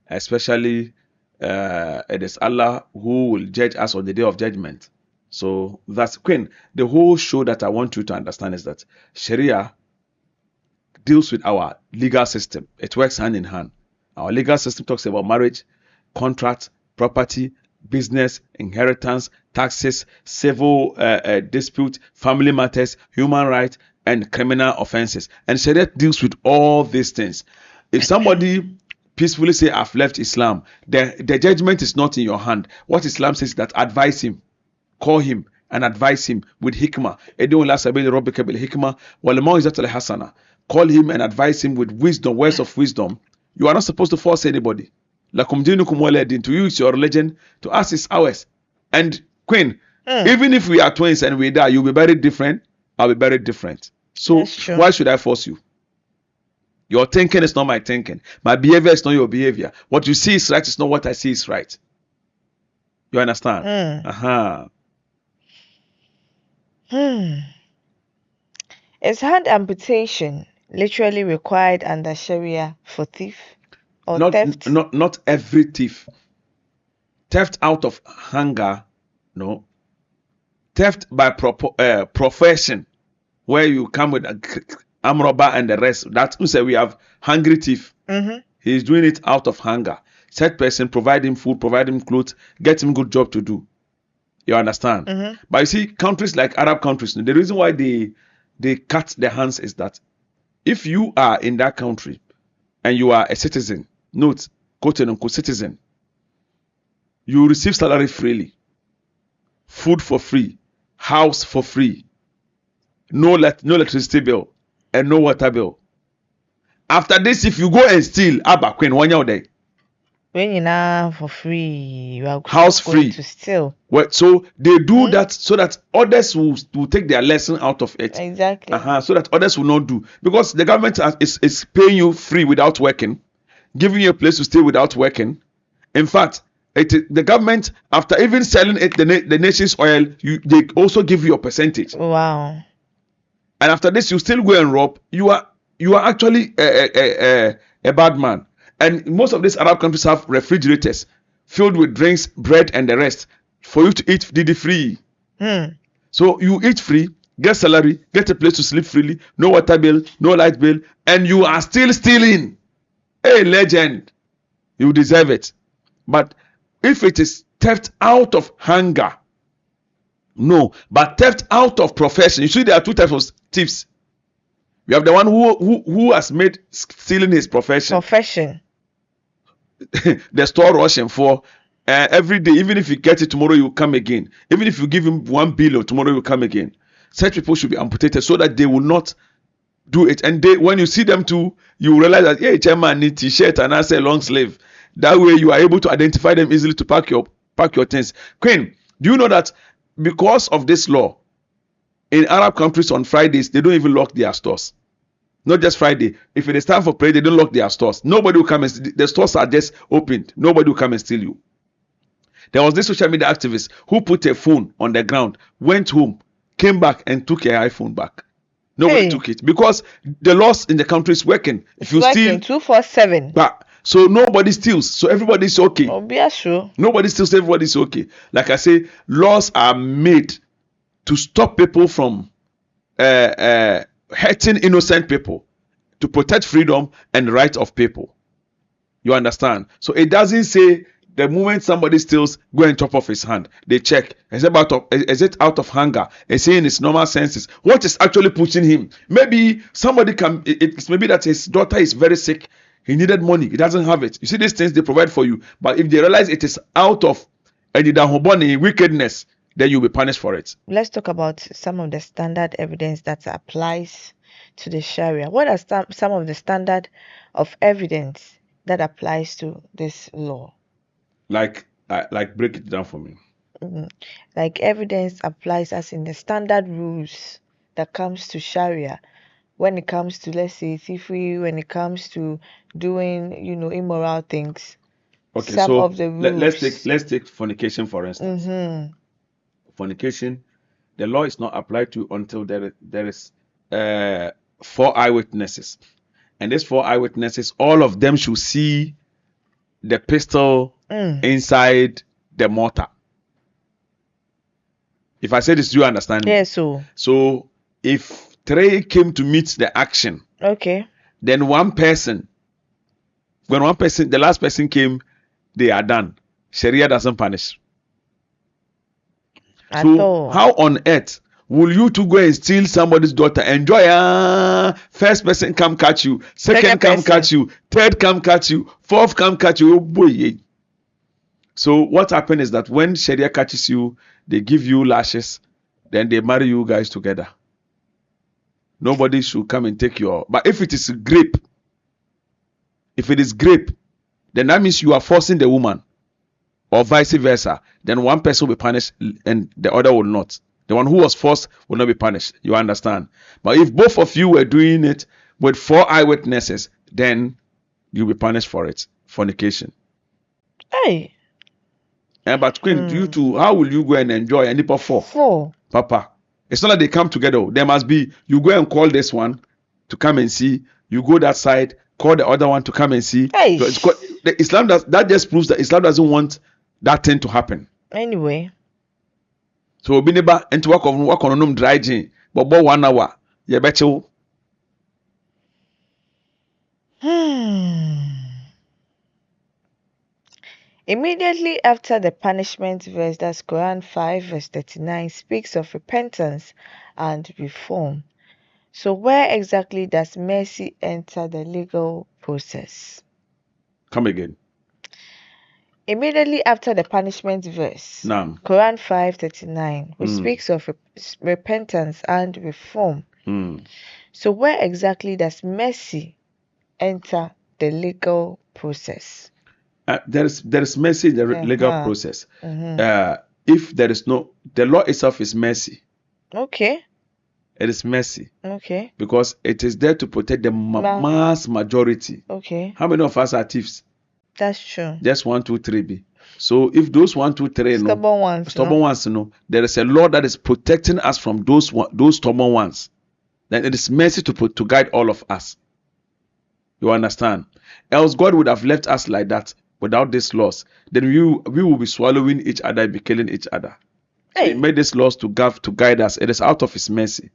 Speaker 1: Especially, it is Allah who will judge us on the day of judgment. So that's Queen. The whole show that I want you to understand is that Sharia deals with our legal system. It works hand in hand. Our legal system talks about marriage, contract, property, business, inheritance, taxes, civil dispute, family matters, human rights, and criminal offenses. And Sharia deals with all these things. If somebody peacefully say, "I've left Islam," the judgment is not in your hand. What Islam says is that advise him. Call him and advise him with hikmah. Call him and advise him with wisdom, words of wisdom. You are not supposed to force anybody. To you it's your religion, to us it's ours. And Queen, even if we are twins and we die, you'll be very different, I'll be very different. So why should I force you? Your thinking is not my thinking. My behavior is not your behavior. What you see is right is not what I see is right. You understand?
Speaker 2: Is hand amputation literally required under Sharia for thief or theft?
Speaker 1: Not every thief. Theft out of hunger, no. Theft by profession, where you come with a arm robber and the rest. That's who say we have hungry thief. He's doing it out of hunger. Said person, provide him food, provide him clothes, get him good job to do. You understand? But you see, countries like Arab countries, the reason why they cut their hands is that if you are in that country and you are a citizen, note, quote unquote citizen, you receive salary freely, food for free, house for free, no electricity bill, and no water bill. After this, if you go and steal, Queen, 1 year day.
Speaker 2: When you're now for free, you are
Speaker 1: house free
Speaker 2: to steal.
Speaker 1: Well, so they do that so that others will take their lesson out of it.
Speaker 2: Exactly.
Speaker 1: So that others will not do, because the government is paying you free without working, giving you a place to stay without working. In fact, the government, after even selling it, the nation's oil, they also give you a percentage.
Speaker 2: Wow.
Speaker 1: And after this, you still go and rob. You are actually a bad man. And most of these Arab countries have refrigerators filled with drinks, bread, and the rest for you to eat free. So you eat free, get salary, get a place to sleep freely, no water bill, no light bill, and you are still stealing. Hey, legend, you deserve it. But if it is theft out of hunger, no. But theft out of profession, you see, there are two types of thieves. We have the one who has made stealing his profession. The store rushing for every day. Even if you get it tomorrow, you will come again. Even if you give him 1 billion tomorrow, you will come again. Such people should be amputated so that they will not do it. And when you see them too, you will realize that, hey, chairman need t-shirt and I say long sleeve. That way you are able to identify them easily to pack your things. Queen, do you know that because of this law, in Arab countries on Fridays they don't even lock their stores? Not just Friday. If it is time for prayer, they don't lock their stores. Nobody will come and the stores are just opened. Nobody will come and steal you. There was this social media activist who put a phone on the ground, went home, came back and took an iPhone back. Nobody took it because the laws in the country is working. If you steal
Speaker 2: 247.
Speaker 1: So nobody steals. So everybody's okay.
Speaker 2: Sure.
Speaker 1: Nobody steals, everybody's okay. Like I say, laws are made to stop people from hurting innocent people, to protect freedom and the rights of people. You understand? So it doesn't say the moment somebody steals, go and chop off his hand. They check. Is it out of hunger? Is he in his normal senses? What is actually pushing him? Maybe somebody it's maybe that his daughter is very sick. He needed money. He doesn't have it. You see, these things they provide for you. But if they realize it is out of wickedness, then you'll be punished for it.
Speaker 2: Let's talk about some of the standard evidence that applies to the Sharia. What are some of the standard of evidence that applies to this law?
Speaker 1: Like break it down for me.
Speaker 2: Like evidence applies as in the standard rules that comes to Sharia when it comes to, let's say, thievery, when it comes to doing, immoral things.
Speaker 1: Okay,
Speaker 2: some
Speaker 1: so
Speaker 2: of the rules.
Speaker 1: let's take fornication for instance. Fornication, the law is not applied to until there is 4 eyewitnesses, and these 4 eyewitnesses, all of them should see the pistol inside the mortar. If I say this, do you understand?
Speaker 2: Yes.
Speaker 1: So if 3 came to meet the action,
Speaker 2: okay,
Speaker 1: then the last person came, they are done. Sharia doesn't punish. So how on earth will you to go and steal somebody's daughter? Enjoy. First person come catch you, second come catch you, third come catch you, fourth come catch you. Oh boy. So what happened is that when Sharia catches you, they give you lashes, then they marry you guys together. Nobody should come and take your. But if it is grape, then that means you are forcing the woman, or vice versa. Then one person will be punished and the other will not. The one who was forced will not be punished. You understand? But if both of you were doing it, with 4 eyewitnesses, then you'll be punished for it. Fornication.
Speaker 2: Hey.
Speaker 1: But Queen, you two, how will you go and enjoy any for
Speaker 2: 4?
Speaker 1: Papa? It's not like they come together. There must be, you go and call this one to come and see. You go that side, call the other one to come and see.
Speaker 2: Hey.
Speaker 1: So the Islam that just proves that Islam doesn't want that thing to happen.
Speaker 2: Anyway.
Speaker 1: So be neighbor and to work on dry gin, but 1 hour. You bet you.
Speaker 2: Immediately after the punishment verse, that's Quran 5 verse 39, speaks of repentance and reform. So where exactly does mercy enter the legal process?
Speaker 1: Come again.
Speaker 2: Immediately after the punishment verse, Quran 5:39, which speaks of repentance and reform. So where exactly does mercy enter the legal process?
Speaker 1: There is mercy in the legal process. If there is no, the law itself is mercy.
Speaker 2: Okay.
Speaker 1: It is mercy.
Speaker 2: Okay.
Speaker 1: Because it is there to protect the mass majority.
Speaker 2: Okay.
Speaker 1: How many of us are thieves?
Speaker 2: That's true.
Speaker 1: Just 1, 2, 3 be. So if those 1, 2, 3
Speaker 2: stubborn ones,
Speaker 1: there is a law that is protecting us from those stubborn ones. Then it is mercy to guide all of us. You understand? Else God would have left us like that without these laws. Then we will be swallowing each other and be killing each other. So He made these laws to guide us. It is out of His mercy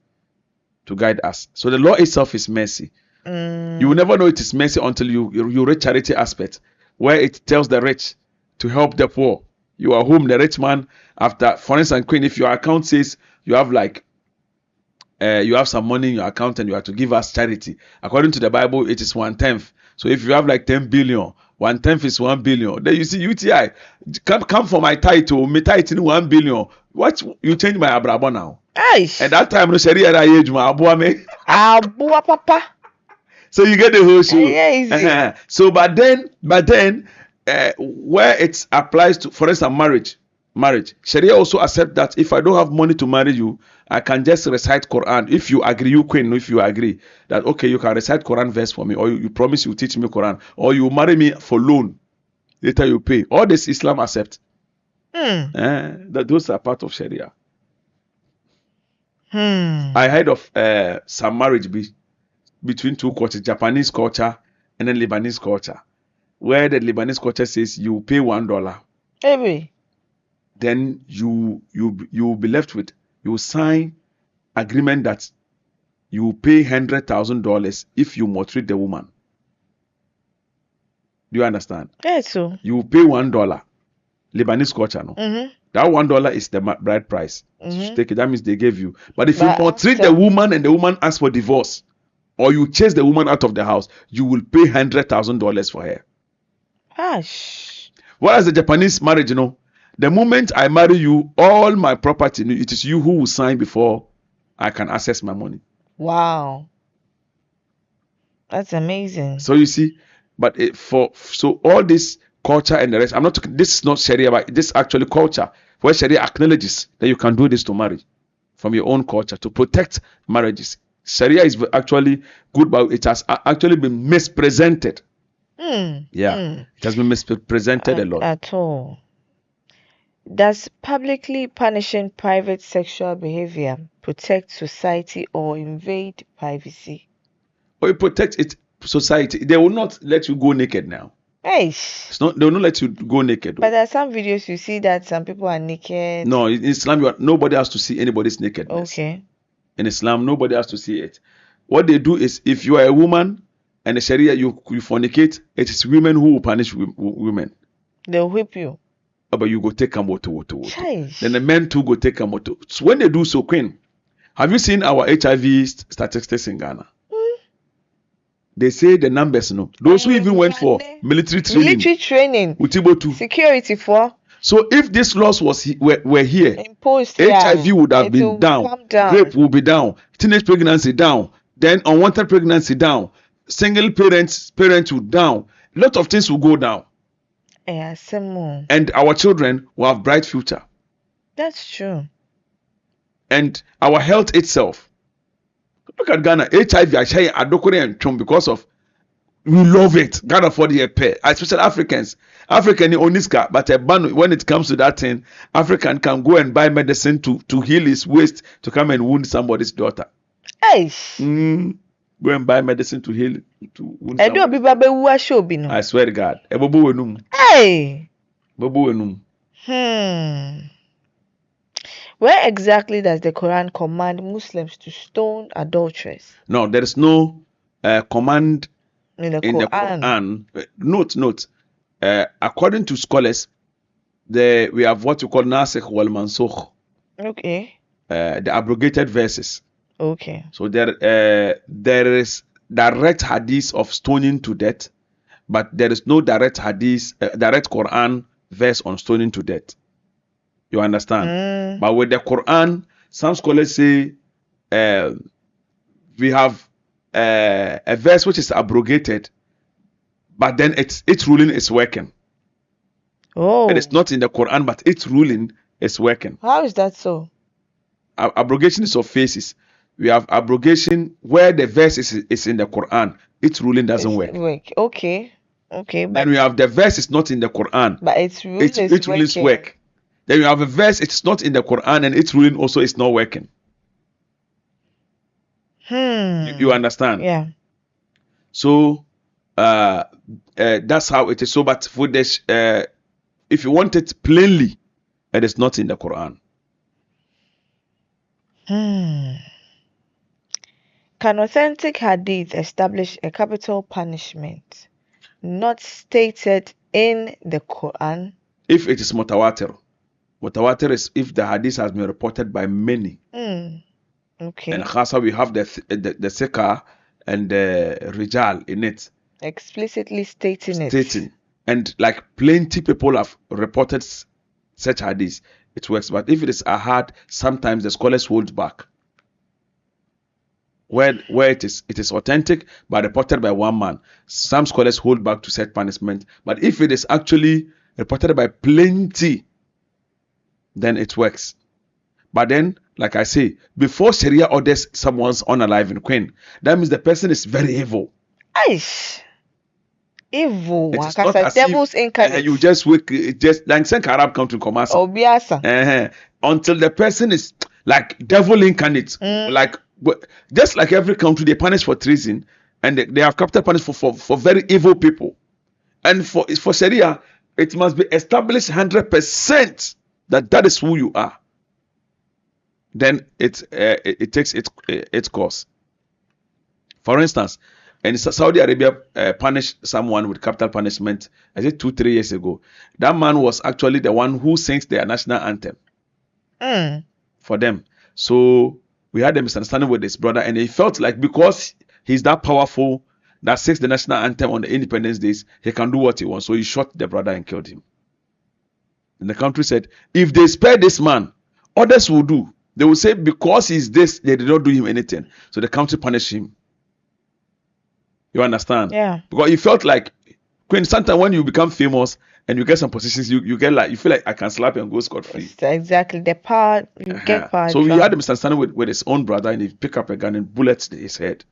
Speaker 1: to guide us. So the law itself is mercy. You will never know it is mercy until you read charity aspect, where it tells the rich to help the poor. You are home, the rich man, after, for instance, Queen, if your account says you have you have some money in your account and you have to give us charity. According to the Bible, it is 1/10. So if you have like 10 billion, 1/10 is 1 billion. Then you see UTI, come for my title, me title 1 billion. What, you change my abrabo now?
Speaker 2: Aish.
Speaker 1: At that time, no Sharia age, my abua me.
Speaker 2: Abua papa.
Speaker 1: So you get the whole show.
Speaker 2: Yeah,
Speaker 1: So, but then, where it applies to, for instance, marriage, Sharia also accept that if I don't have money to marry you, I can just recite Quran. If you agree, you Queen, if you agree that okay, you can recite Quran verse for me, or you promise you teach me Quran, or you marry me for loan, later you pay. All this Islam accept. That those are part of Sharia. I heard of some marriage between two cultures, Japanese culture and then Lebanese culture, where the Lebanese culture says you pay $1.
Speaker 2: Maybe.
Speaker 1: Then you will be left with, you sign agreement that you pay $100,000 if you maltreat the woman. Do you understand?
Speaker 2: Yes, so
Speaker 1: you pay $1. Lebanese culture, no. That $1 is the bride price. Take it. That means they gave you. But if you maltreat the woman and the woman asks for divorce, or you chase the woman out of the house, you will pay $100,000 for her.
Speaker 2: Gosh.
Speaker 1: Whereas the Japanese marriage, the moment I marry you, all my property, it is you who will sign before I can access my money.
Speaker 2: Wow. That's amazing.
Speaker 1: So you see, but so all this culture and the rest, I'm not talking, this is not Sharia, but this is actually culture, where Sharia acknowledges that you can do this to marry from your own culture to protect marriages. Sharia is actually good, but it has actually been misrepresented. It has been misrepresented a lot.
Speaker 2: At all. Does publicly punishing private sexual behavior protect society or invade privacy?
Speaker 1: Or it protects society. They will not let you go naked now.
Speaker 2: Hey.
Speaker 1: They will not let you go naked.
Speaker 2: But there are some videos you see that some people are naked.
Speaker 1: No, in Islam, nobody has to see anybody's nakedness.
Speaker 2: Okay.
Speaker 1: In Islam, nobody has to see it. What they do is, if you are a woman and the Sharia you fornicate, it is women who will punish women.
Speaker 2: They'll whip you.
Speaker 1: But you go take a moto. Then the men too go take a moto. So when they do so, Queen, have you seen our HIV statistics in Ghana? They say the numbers, those who even went for military training,
Speaker 2: security for.
Speaker 1: So if these laws were here,
Speaker 2: imposed,
Speaker 1: HIV would have been down, rape would be down, teenage pregnancy down, then unwanted pregnancy down, single parents would down, a lot of things will go down. And our children will have bright future.
Speaker 2: That's true.
Speaker 1: And our health itself. Look at Ghana. HIV, I share Adokore and Chum because of we love it. Ghana for the pair, especially Africans. African oniska, but a ban when it comes to that thing, African can go and buy medicine to heal his waist to come and wound somebody's daughter.
Speaker 2: Hey.
Speaker 1: Go and buy medicine to heal to wound
Speaker 2: I do
Speaker 1: somebody.
Speaker 2: be babe who show be no.
Speaker 1: I swear to God. Ebobo enum.
Speaker 2: Hey.
Speaker 1: Bobo enum.
Speaker 2: Where exactly does the Quran command Muslims to stone adulterers?
Speaker 1: No, there is no command
Speaker 2: In the
Speaker 1: in the
Speaker 2: Quran.
Speaker 1: Quran. Note. According to scholars, we have what we call nasikh wal mansukh.
Speaker 2: Okay.
Speaker 1: The abrogated verses.
Speaker 2: Okay.
Speaker 1: So there is direct hadith of stoning to death, but there is no direct hadith, direct Quran verse on stoning to death. You understand? But with the Quran, some scholars say we have a verse which is abrogated, but then its ruling is working.
Speaker 2: Oh.
Speaker 1: It is not in the Quran, but its ruling is working.
Speaker 2: How is that so?
Speaker 1: Abrogation is of phases. We have abrogation where the verse is in the Quran, its ruling doesn't work.
Speaker 2: Okay. But
Speaker 1: then we have the verse is not in the Quran,
Speaker 2: but its ruling
Speaker 1: its rulings work. Then you have a verse it's not in the Quran and its ruling also is not working. You understand?
Speaker 2: Yeah.
Speaker 1: So that's how it is. So, but for this, if you want it plainly, it is not in the Quran.
Speaker 2: Can authentic hadith establish a capital punishment not stated in the Quran?
Speaker 1: If it is mutawatir. Mutawatir is if the hadith has been reported by many.
Speaker 2: Okay.
Speaker 1: And khasa we have the sikah and the rijal in it.
Speaker 2: Explicitly stating it.
Speaker 1: And like plenty people have reported such hadith, it works. But if it is ahad, sometimes the scholars hold back. Where it is authentic but reported by one man, some scholars hold back to set punishment. But if it is actually reported by plenty, then it works. But then, like I say, before Sharia orders someone's unaliving, Queen, that means the person is very evil.
Speaker 2: Aish. Evil.
Speaker 1: It is not as
Speaker 2: devil's
Speaker 1: if
Speaker 2: incarnate.
Speaker 1: you just wake, just like saying Arab come to commerce. Until the person is like devil incarnate, like just like every country they punish for treason, and they have capital punishment for very evil people. And for Sharia, it must be established 100% that is who you are. Then it takes its course. For instance, in Saudi Arabia punished someone with capital punishment, I think 2-3 years ago. That man was actually the one who sings their national anthem for them. So we had a misunderstanding with his brother, and he felt like because he's that powerful that sings the national anthem on the Independence Days, he can do what he wants. So he shot the brother and killed him. And the country said, if they spare this man, others will do. They will say because he's this, they did not do him anything. So the country punished him. You understand?
Speaker 2: Yeah.
Speaker 1: Because he felt like, Queen, sometimes when you become famous and you get some positions, you get like, you feel like I can slap you and go scot-free.
Speaker 2: Exactly. The power, you get power.
Speaker 1: So he had a misunderstanding with his own brother, and he picked up a gun and bullets his head.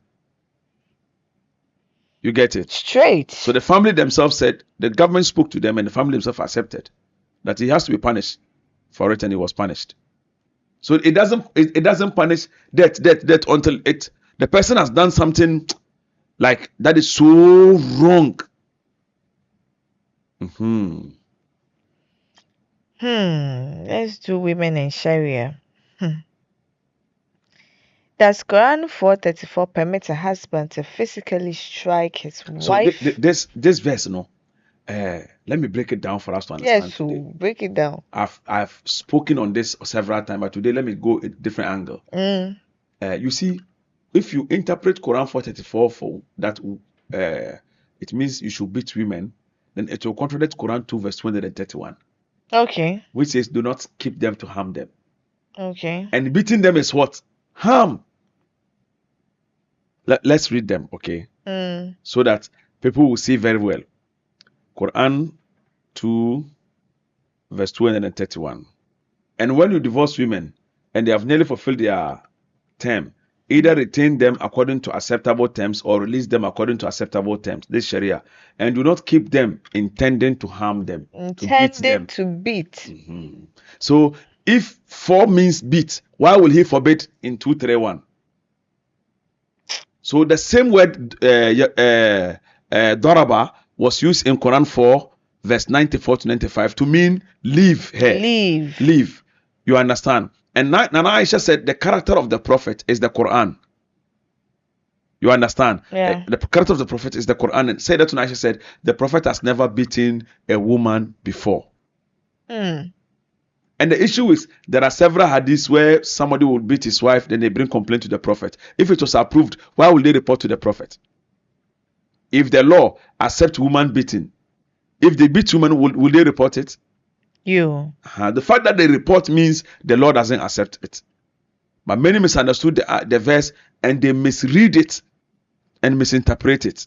Speaker 1: You get it?
Speaker 2: Straight.
Speaker 1: So the family themselves said, the government spoke to them, and the family themselves accepted that he has to be punished for it, and he was punished. So it doesn't punish death until the person has done something like that is so wrong.
Speaker 2: Let's do women in Sharia. Does Quran 434 permit a husband to physically strike his wife?
Speaker 1: So this verse, let me break it down for us to understand.
Speaker 2: Yes, so break it down.
Speaker 1: I've spoken on this several times, but today let me go a different angle. You see, if you interpret Quran 434 for that, it means you should beat women, then it will contradict Quran 2 verse 231.
Speaker 2: Okay.
Speaker 1: Which says, do not keep them to harm them.
Speaker 2: Okay.
Speaker 1: And beating them is what? Harm. Let's read them, okay? So that people will see very well. Quran 2 verse 231. And when you divorce women and they have nearly fulfilled their term, Either retain them according to acceptable terms or release them according to acceptable terms. This Sharia. And do not keep them intending to harm them, to beat them.
Speaker 2: To beat.
Speaker 1: So if 4 means beat, why will he forbid in 231? So the same word daraba was used in Quran 4 verse 94 to 95 to mean leave her. Leave. You understand? And Nana Aisha said the character of the prophet is the Quran. You understand?
Speaker 2: Yeah.
Speaker 1: The character of the prophet is the Quran. And Sayyidatuna Aisha said the prophet has never beaten a woman before. And the issue is there are several hadiths where somebody will beat his wife, then they bring complaint to the prophet. If it was approved, why will they report to the prophet? If the law accepts woman beating, if they beat woman, will they report it? The fact that they report means the law doesn't accept it. But many misunderstood the verse and they misread it and misinterpret it.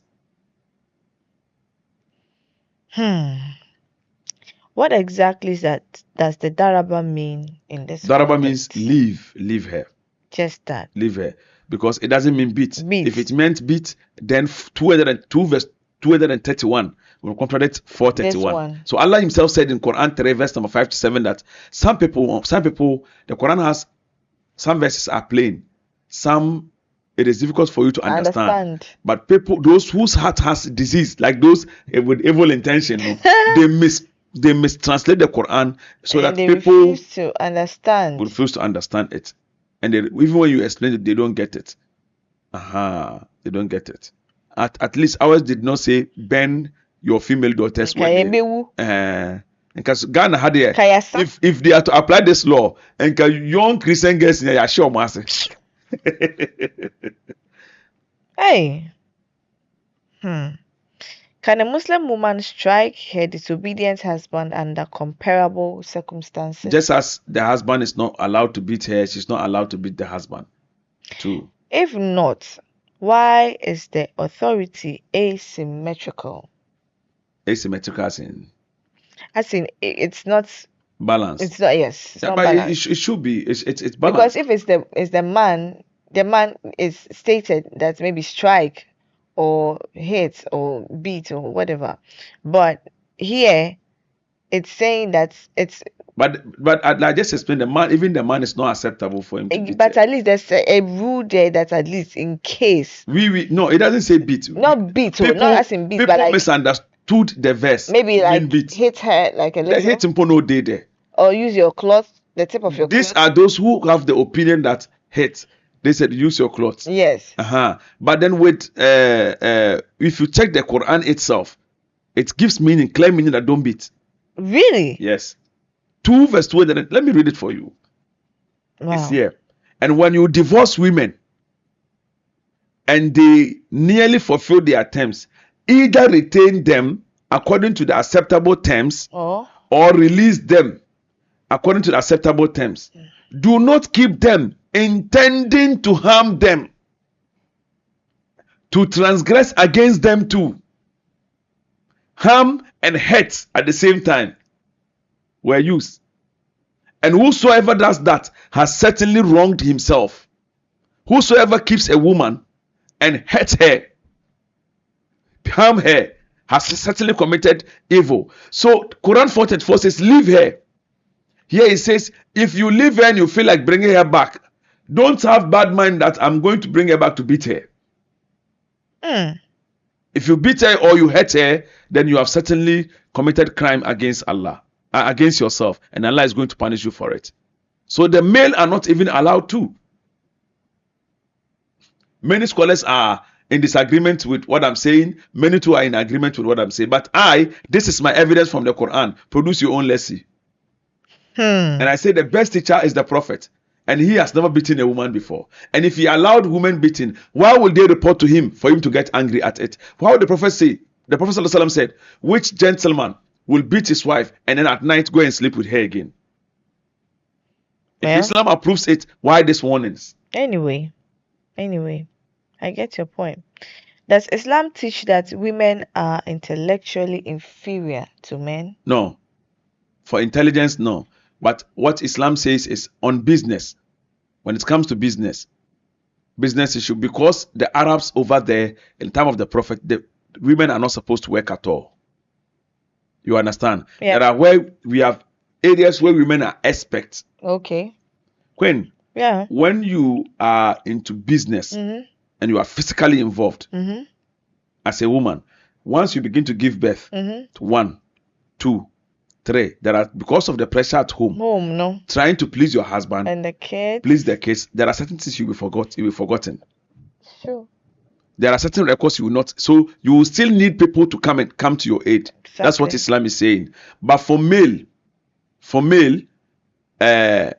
Speaker 2: What exactly does the daraba mean in this
Speaker 1: Daraba
Speaker 2: context?
Speaker 1: means leave her.
Speaker 2: Just that.
Speaker 1: Leave her. Because it doesn't mean beat. If it meant beat, then 202 verse 231 will contradict 431. So Allah himself said in Quran 3 verse number 5 to 7 that some people, the Quran has some verses are plain. Some it is difficult for you to understand. But people, those whose heart has disease, like those with evil intention, they mistranslate the Quran so that people
Speaker 2: refuse to understand
Speaker 1: it. And even when you explain it, they don't get it. They don't get it. At least ours did not say burn your female daughters. Because Ghana had if they are to apply this law, and young Christian girls in sure master.
Speaker 2: Hey. Can a Muslim woman strike her disobedient husband under comparable circumstances?
Speaker 1: Just as the husband is not allowed to beat her, she's not allowed to beat the husband too.
Speaker 2: If not, why is the authority asymmetrical?
Speaker 1: Asymmetrical
Speaker 2: as in it's not
Speaker 1: balanced.
Speaker 2: It's not, yes. It's not
Speaker 1: but
Speaker 2: balanced.
Speaker 1: It should be. It's balanced.
Speaker 2: Because if it's the man is stated that maybe strike or hit or beat or whatever, but here it's saying that it's.
Speaker 1: But I just explained, even the man is not acceptable for him to beat.
Speaker 2: But at least there's a rule there that at least in case.
Speaker 1: No, it doesn't say beat.
Speaker 2: Not beat, not as in beat,
Speaker 1: people
Speaker 2: but like
Speaker 1: misunderstood the verse.
Speaker 2: Maybe like beat. Hit her like a little.
Speaker 1: The hit him no day there.
Speaker 2: Or use your cloth, the tip of your cloth.
Speaker 1: These are those who have the opinion that hit. They said use your cloth.
Speaker 2: Yes.
Speaker 1: But then with if you check the Quran itself, it gives meaning, clear meaning that don't beat.
Speaker 2: Really?
Speaker 1: Yes. 2 verse 2. Let me read it for you.
Speaker 2: Wow.
Speaker 1: It's here. And when you divorce women and they nearly fulfill their terms, either retain them according to the acceptable terms or release them according to the acceptable terms. Do not keep them intending to harm them, to transgress against them too. Harm and hurt at the same time were used. And whosoever does that has certainly wronged himself. Whosoever keeps a woman and hurts her, harm her, has certainly committed evil. So Quran 4:34 says, leave her. Here it says, if you leave her and you feel like bringing her back, don't have bad mind that I'm going to bring her back to beat her. If you beat her or you hurt her, then you have certainly committed crime against Allah, against yourself, and Allah is going to punish you for it. So the male are not even allowed to. Many scholars are in disagreement with what I'm saying. Many too are in agreement with what I'm saying. But this is my evidence from the Quran. Produce your own lesson. And I say the best teacher is the Prophet. And he has never beaten a woman before. And if he allowed women beating, why would they report to him for him to get angry at it? Why would the Prophet say? The Prophet ﷺ said, which gentleman will beat his wife and then at night go and sleep with her again? If Islam approves it, why these warnings?
Speaker 2: Anyway, I get your point. Does Islam teach that women are intellectually inferior to men?
Speaker 1: No. For intelligence, no. But what Islam says is on business, when it comes to business business issue because the Arabs over there in the time of the Prophet, the women are not supposed to work at all. You understand?
Speaker 2: Yeah.
Speaker 1: There are where we have areas where women are experts.
Speaker 2: Okay.
Speaker 1: Queen,
Speaker 2: Yeah.
Speaker 1: when you are into business and you are physically involved as a woman, once you begin to give birth to 1, 2, 3, there are, because of the pressure at home, trying to please your husband
Speaker 2: and the kids,
Speaker 1: please the kids, there are certain things you will forgotten.
Speaker 2: Sure.
Speaker 1: There are certain records you will not, so you will still need people to come to your aid.
Speaker 2: Exactly.
Speaker 1: That's what Islam is saying. But for male, there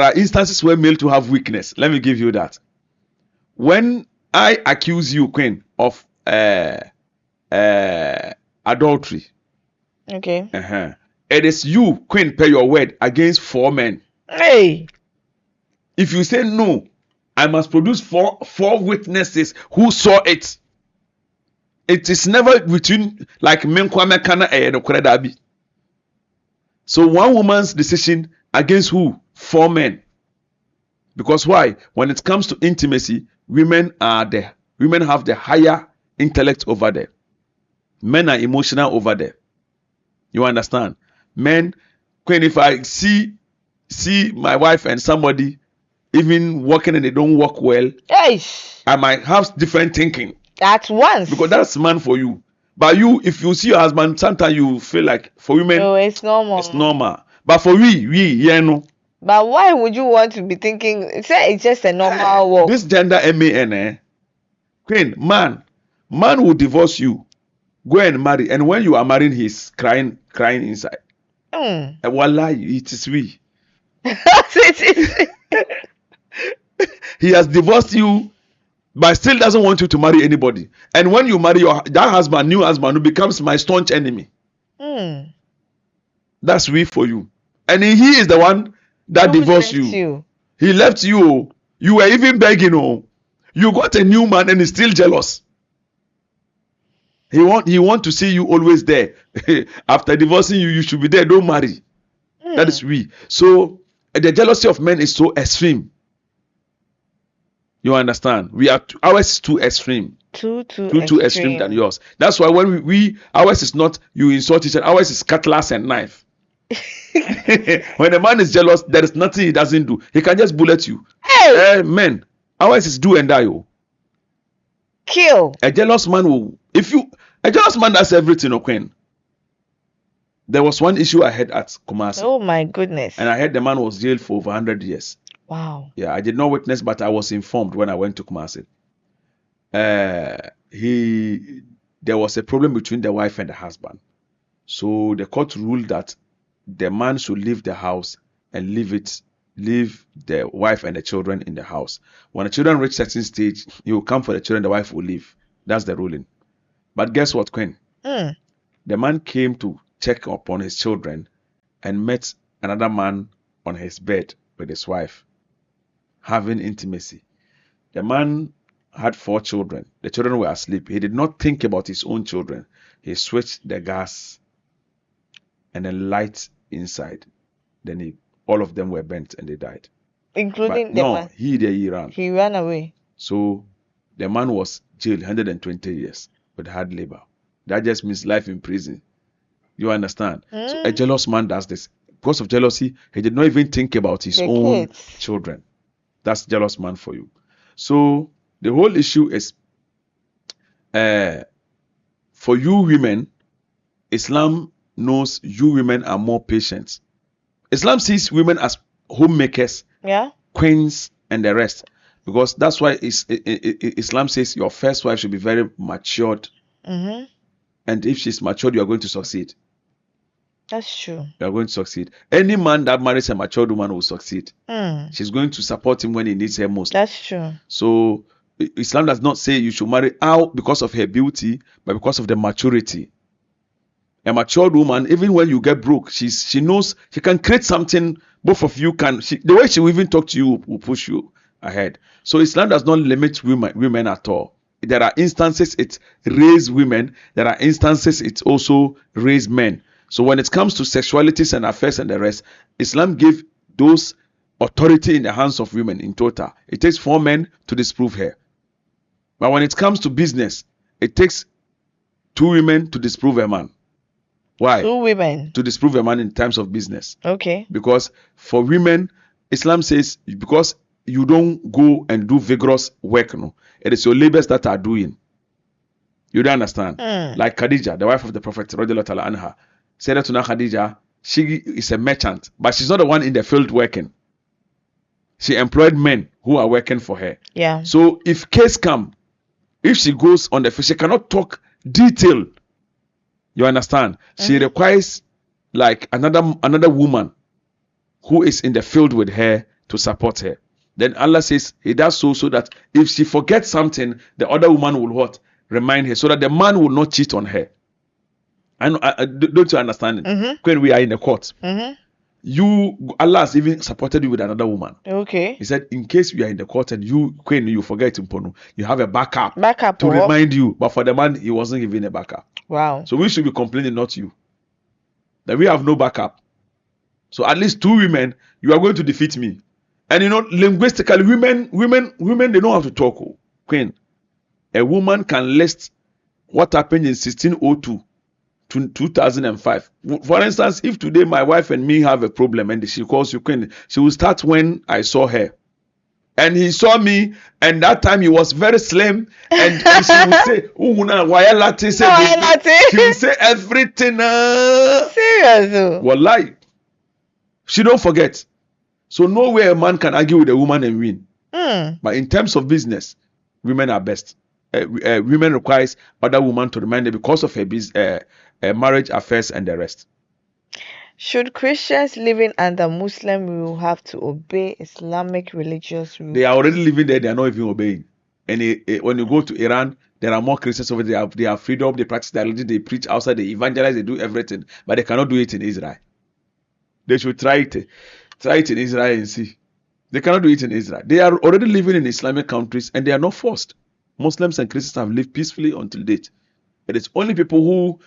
Speaker 1: are instances where male to have weakness. Let me give you that. When I accuse you, Queen, of adultery,
Speaker 2: okay,
Speaker 1: it is you, Queen, pay your word against 4 men.
Speaker 2: Hey,
Speaker 1: if you say no, I must produce four witnesses who saw it. It is never between like Menkwame Kana and Dabi. So one woman's decision against who? 4 men. Because why? When it comes to intimacy, women have the higher intellect over there. Men are emotional over there. You understand? Men, Queen, if I see my wife and somebody even working and they don't work well, I might have different thinking
Speaker 2: at once,
Speaker 1: because that's man for you. But you, if you see your husband, sometimes you feel like for women,
Speaker 2: it's normal.
Speaker 1: It's normal. But for we, yeah, no.
Speaker 2: But why would you want to be thinking? Say it's just a normal work.
Speaker 1: This gender MAN, Queen, man will divorce you, go and marry, and when you are marrying, he's crying inside. Wallahi, it is we. He has divorced you, but still doesn't want you to marry anybody. And when you marry that husband, new husband, who becomes my staunch enemy. That's we for you. And he is the one that divorced you. He left you. You were even begging. You got a new man and he's still jealous. He want to see you always there. After divorcing you, you should be there. Don't marry. That is we. So the jealousy of men is so extreme. You understand? Ours is too extreme. Too extreme than yours. That's why when ours is not you insult each other. Ours is cutlass and knife. When a man is jealous, there is nothing he doesn't do. He can just bullet you. Men, ours is do and die.
Speaker 2: Kill.
Speaker 1: A jealous man will. A jealous man does everything, Queen. There was one issue I had at Kumasi.
Speaker 2: Oh my goodness.
Speaker 1: And I heard the man was jailed for over 100 years.
Speaker 2: Wow.
Speaker 1: Yeah, I did not witness, but I was informed when I went to Kumasi. There was a problem between the wife and the husband. So the court ruled that the man should leave the house and leave the wife and the children in the house. When the children reach a certain stage, he will come for the children, the wife will leave. That's the ruling. But guess what, Queen? The man came to check upon his children and met another man on his bed with his wife, having intimacy. The man had 4 children. The children were asleep. He did not think about his own children. He switched the gas and the light inside. Then all of them were burnt and they died.
Speaker 2: Including the man?
Speaker 1: He ran.
Speaker 2: He ran away.
Speaker 1: So the man was jailed 120 years with hard labor. That just means life in prison. You understand? So a jealous man does this. Because of jealousy, he did not even think about his own children. That's jealous man for you. So the whole issue is for you women, Islam knows you women are more patient. Islam sees women as homemakers, queens, and the rest. Because that's why Islam says your first wife should be very matured. And if she's matured, you are going to succeed.
Speaker 2: That's true.
Speaker 1: You are going to succeed. Any man that marries a matured woman will succeed. She's going to support him when he needs her most.
Speaker 2: That's true.
Speaker 1: So Islam does not say you should marry out because of her beauty, but because of the maturity. A matured woman, even when you get broke, she knows she can create something. Both of you can. The way she will even talk to you will push you ahead. So Islam does not limit women at all. There are instances it raise women. There are instances it also raise men. So when it comes to sexualities and affairs and the rest, Islam gives those authority in the hands of women in total. It takes 4 men to disprove her. But when it comes to business, it takes 2 women to disprove a man. Why?
Speaker 2: 2 women.
Speaker 1: To disprove a man in terms of business.
Speaker 2: Okay.
Speaker 1: Because for women, Islam says, because you don't go and do vigorous work, no, it is your labors that are doing. You don't understand? Like Khadija, the wife of the Prophet, radiallahu ta'ala anha, said to Khadija, she is a merchant, but she's not the one in the field working. She employed men who are working for her.
Speaker 2: Yeah.
Speaker 1: So if case come, if she goes on the field, she cannot talk detail. You understand? She requires like another woman who is in the field with her to support her. Then Allah says He does so that if she forgets something, the other woman will what? Remind her, so that the man will not cheat on her. And don't you understand it? When we are in the court, Allah has even supported you with another woman.
Speaker 2: Okay.
Speaker 1: He said, in case we are in the court and you forget Impono, you have a backup to
Speaker 2: what?
Speaker 1: remind you. But for the man, he wasn't given a backup.
Speaker 2: Wow.
Speaker 1: So we should be complaining, not you, that we have no backup. So at least 2 women, you are going to defeat me. And you know, linguistically, women, they know how to talk. Queen, a woman can list what happened in 1602 to 2005. For instance, if today my wife and me have a problem and she calls you Queen, she will start when I saw her. And he saw me, and that time he was very slim, and she will say, she will say everything.
Speaker 2: Serious?
Speaker 1: Wallahi. She don't forget. So no way a man can argue with a woman and win. But in terms of business, women are best. Women requires other women to remind them because of her marriage affairs and the rest.
Speaker 2: Should Christians living under Muslim rule have to obey Islamic religious rules?
Speaker 1: They are already living there. They are not even obeying. And when you go to Iran, there are more Christians over there. They have freedom. They practice their religion. They preach outside. They evangelize. They do everything. But they cannot do it in Israel. They should try it. Try it in Israel and see. They cannot do it in Israel. They are already living in Islamic countries and they are not forced. Muslims and Christians have lived peacefully until date. It is only people who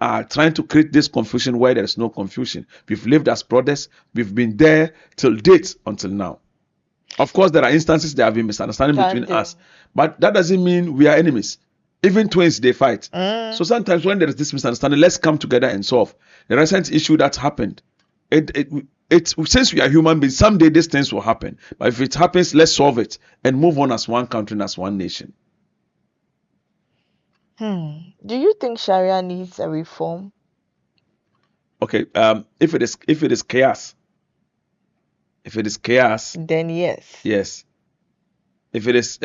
Speaker 1: are trying to create this confusion where there is no confusion. We've lived as brothers. We've been there till date until now. Of course, there are instances there have been misunderstanding between us. But that doesn't mean we are enemies. Even twins, they fight. So sometimes when there is this misunderstanding, let's come together and solve. The recent issue that happened, since we are human beings, someday these things will happen. But if it happens, let's solve it and move on as one country and as one nation.
Speaker 2: Do you think Sharia needs a reform?
Speaker 1: Okay, if it is chaos,
Speaker 2: then yes.
Speaker 1: Yes. If it is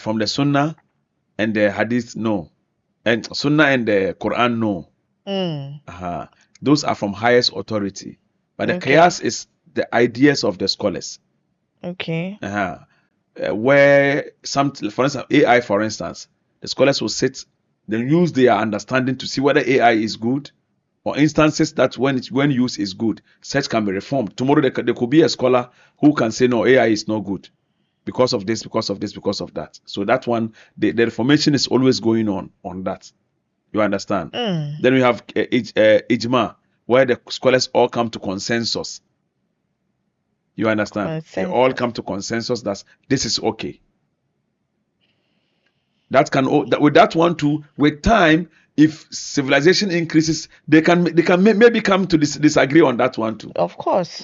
Speaker 1: from the Sunnah and the Hadith, no. And Sunnah and the Quran, no. Those are from highest authority. But the chaos is the ideas of the scholars.
Speaker 2: Okay.
Speaker 1: Where for instance, AI, for instance, the scholars will sit, they use their understanding to see whether AI is good, or instances that when used is good, such can be reformed. Tomorrow there could be a scholar who can say no, AI is not good because of this, because of this, because of that. So that one, the reformation is always going on that. You understand? Then we have ijma, where the scholars all come to consensus. You understand? They all come to consensus that this is okay. With that one too, with time, if civilization increases, they can maybe come to disagree on that one too.
Speaker 2: Of course.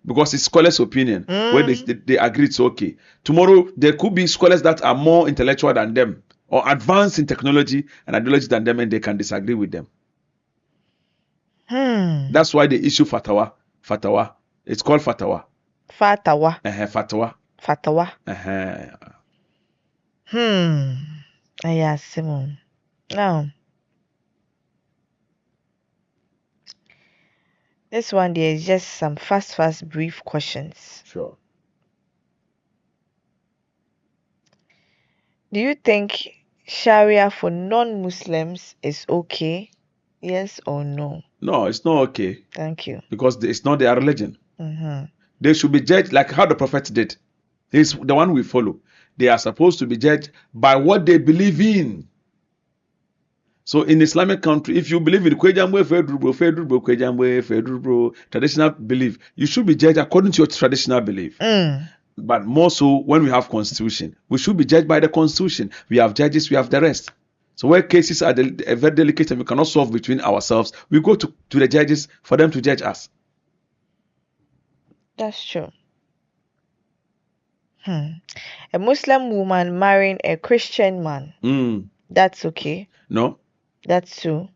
Speaker 1: Because it's scholars' opinion. Where they agree it's okay. Tomorrow there could be scholars that are more intellectual than them or advanced in technology and ideology than them, and they can disagree with them. That's why they issue fatwa. It's called fatwa. Fatwa.
Speaker 2: Yeah, Simon. Now, this one there is just some fast, brief questions.
Speaker 1: Sure.
Speaker 2: Do you think Sharia for non-Muslims is okay? Yes or no?
Speaker 1: No, it's not okay.
Speaker 2: Thank you.
Speaker 1: Because it's not their religion. They should be judged like how the Prophet did. He's the one we follow. They are supposed to be judged by what they believe in. So in Islamic country, if you believe in Kwejamwe, Kwejamwe, traditional belief, you should be judged according to your traditional belief. But more so when we have constitution, we should be judged by the constitution. We have judges, we have the rest. So where cases are very delicate and we cannot solve between ourselves, we go to the judges for them to judge us.
Speaker 2: That's true. A Muslim woman marrying a Christian man. That's okay.
Speaker 1: No.
Speaker 2: That's true.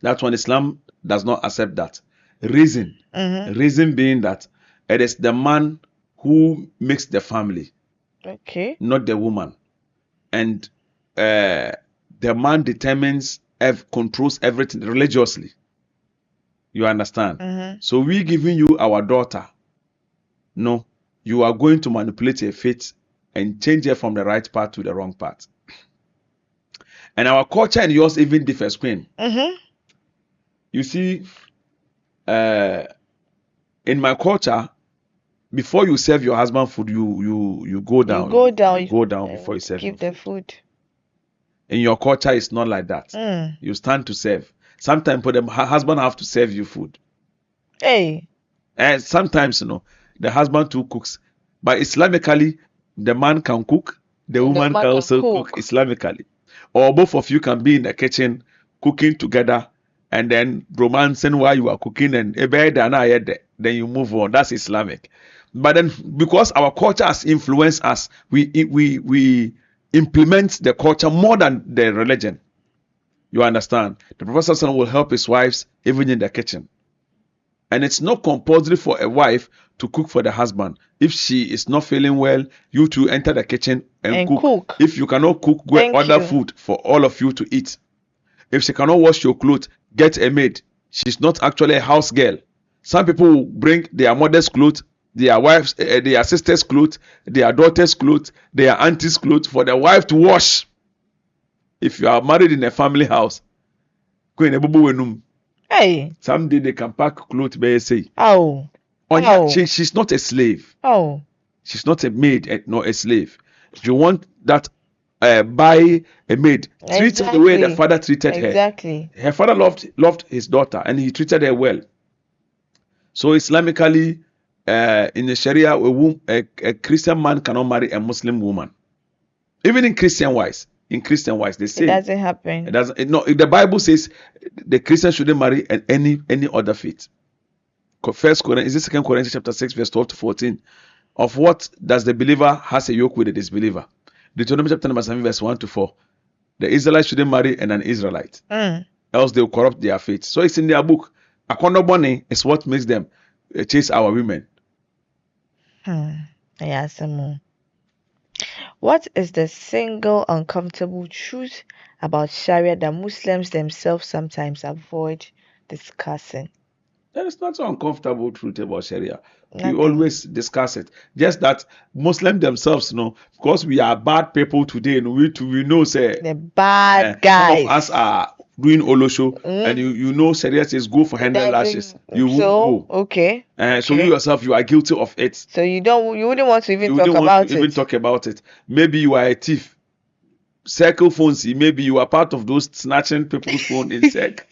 Speaker 1: That's when Islam does not accept that. Reason being that it is the man who makes the family,
Speaker 2: okay,
Speaker 1: not the woman, and the man determines, controls everything religiously. You understand? So we giving you our daughter. No, you are going to manipulate her faith and change her from the right path to the wrong path. And our culture and yours even differs, Queen. You see, in my culture, before you serve your husband food, you go down.
Speaker 2: You go down
Speaker 1: before you serve.
Speaker 2: Give the food.
Speaker 1: In your culture, it's not like that. You stand to serve. Sometimes the husband have to serve you food.
Speaker 2: Hey.
Speaker 1: And sometimes, the husband too cooks. But Islamically, the man can cook, the woman can also cook Islamically. Or both of you can be in the kitchen cooking together and then romancing while you are cooking, and then you move on. That's Islamic. But then because our culture has influenced us, we implement the culture more than the religion. You understand? The Prophet will help his wives even in the kitchen. And it's not compulsory for a wife to cook for the husband. If she is not feeling well, you two enter the kitchen and cook. If you cannot cook, go and order food for all of you to eat. If she cannot wash your clothes, get a maid. She's not actually a house girl. Some people will bring their mother's clothes, their wives, their sisters' clothes, their daughters' clothes, their aunties' clothes for the wife to wash. If you are married in a family house,
Speaker 2: hey,
Speaker 1: someday they can pack clothes, may say.
Speaker 2: Oh.
Speaker 1: She's not a slave.
Speaker 2: Oh.
Speaker 1: She's not a maid, nor a slave. If you want that, buy a maid. Treat her the way the father treated her.
Speaker 2: Exactly.
Speaker 1: Her father loved his daughter and he treated her well. So Islamically, in the Sharia, a Christian man cannot marry a Muslim woman. Even in Christian wise, they say
Speaker 2: it doesn't happen.
Speaker 1: It doesn't. No, the Bible says the Christian shouldn't marry any other faith. First Corinthians, is it 2 Corinthians chapter 6, verse 12 to 14? Of what does the believer has a yoke with the disbeliever? Deuteronomy chapter number 7, verse 1 to 4. The Israelites shouldn't marry an Israelite, else they will corrupt their faith. So it's in their book. Akondobone is what makes them chase our women.
Speaker 2: Yes, what is the single uncomfortable truth about Sharia that Muslims themselves sometimes avoid discussing?
Speaker 1: There is not so uncomfortable truth about Sharia. We always discuss it. Just that Muslims themselves know, because we are bad people today, and we know say
Speaker 2: the bad guys.
Speaker 1: Some of us are doing olosho, and you know Sharia says go for 100 lashes. You won't go.
Speaker 2: Okay.
Speaker 1: So you yourself, you are guilty of it.
Speaker 2: So you wouldn't want to even talk about it.
Speaker 1: Maybe you are a thief. Circle phones. Maybe you are part of those snatching people's phone in circle.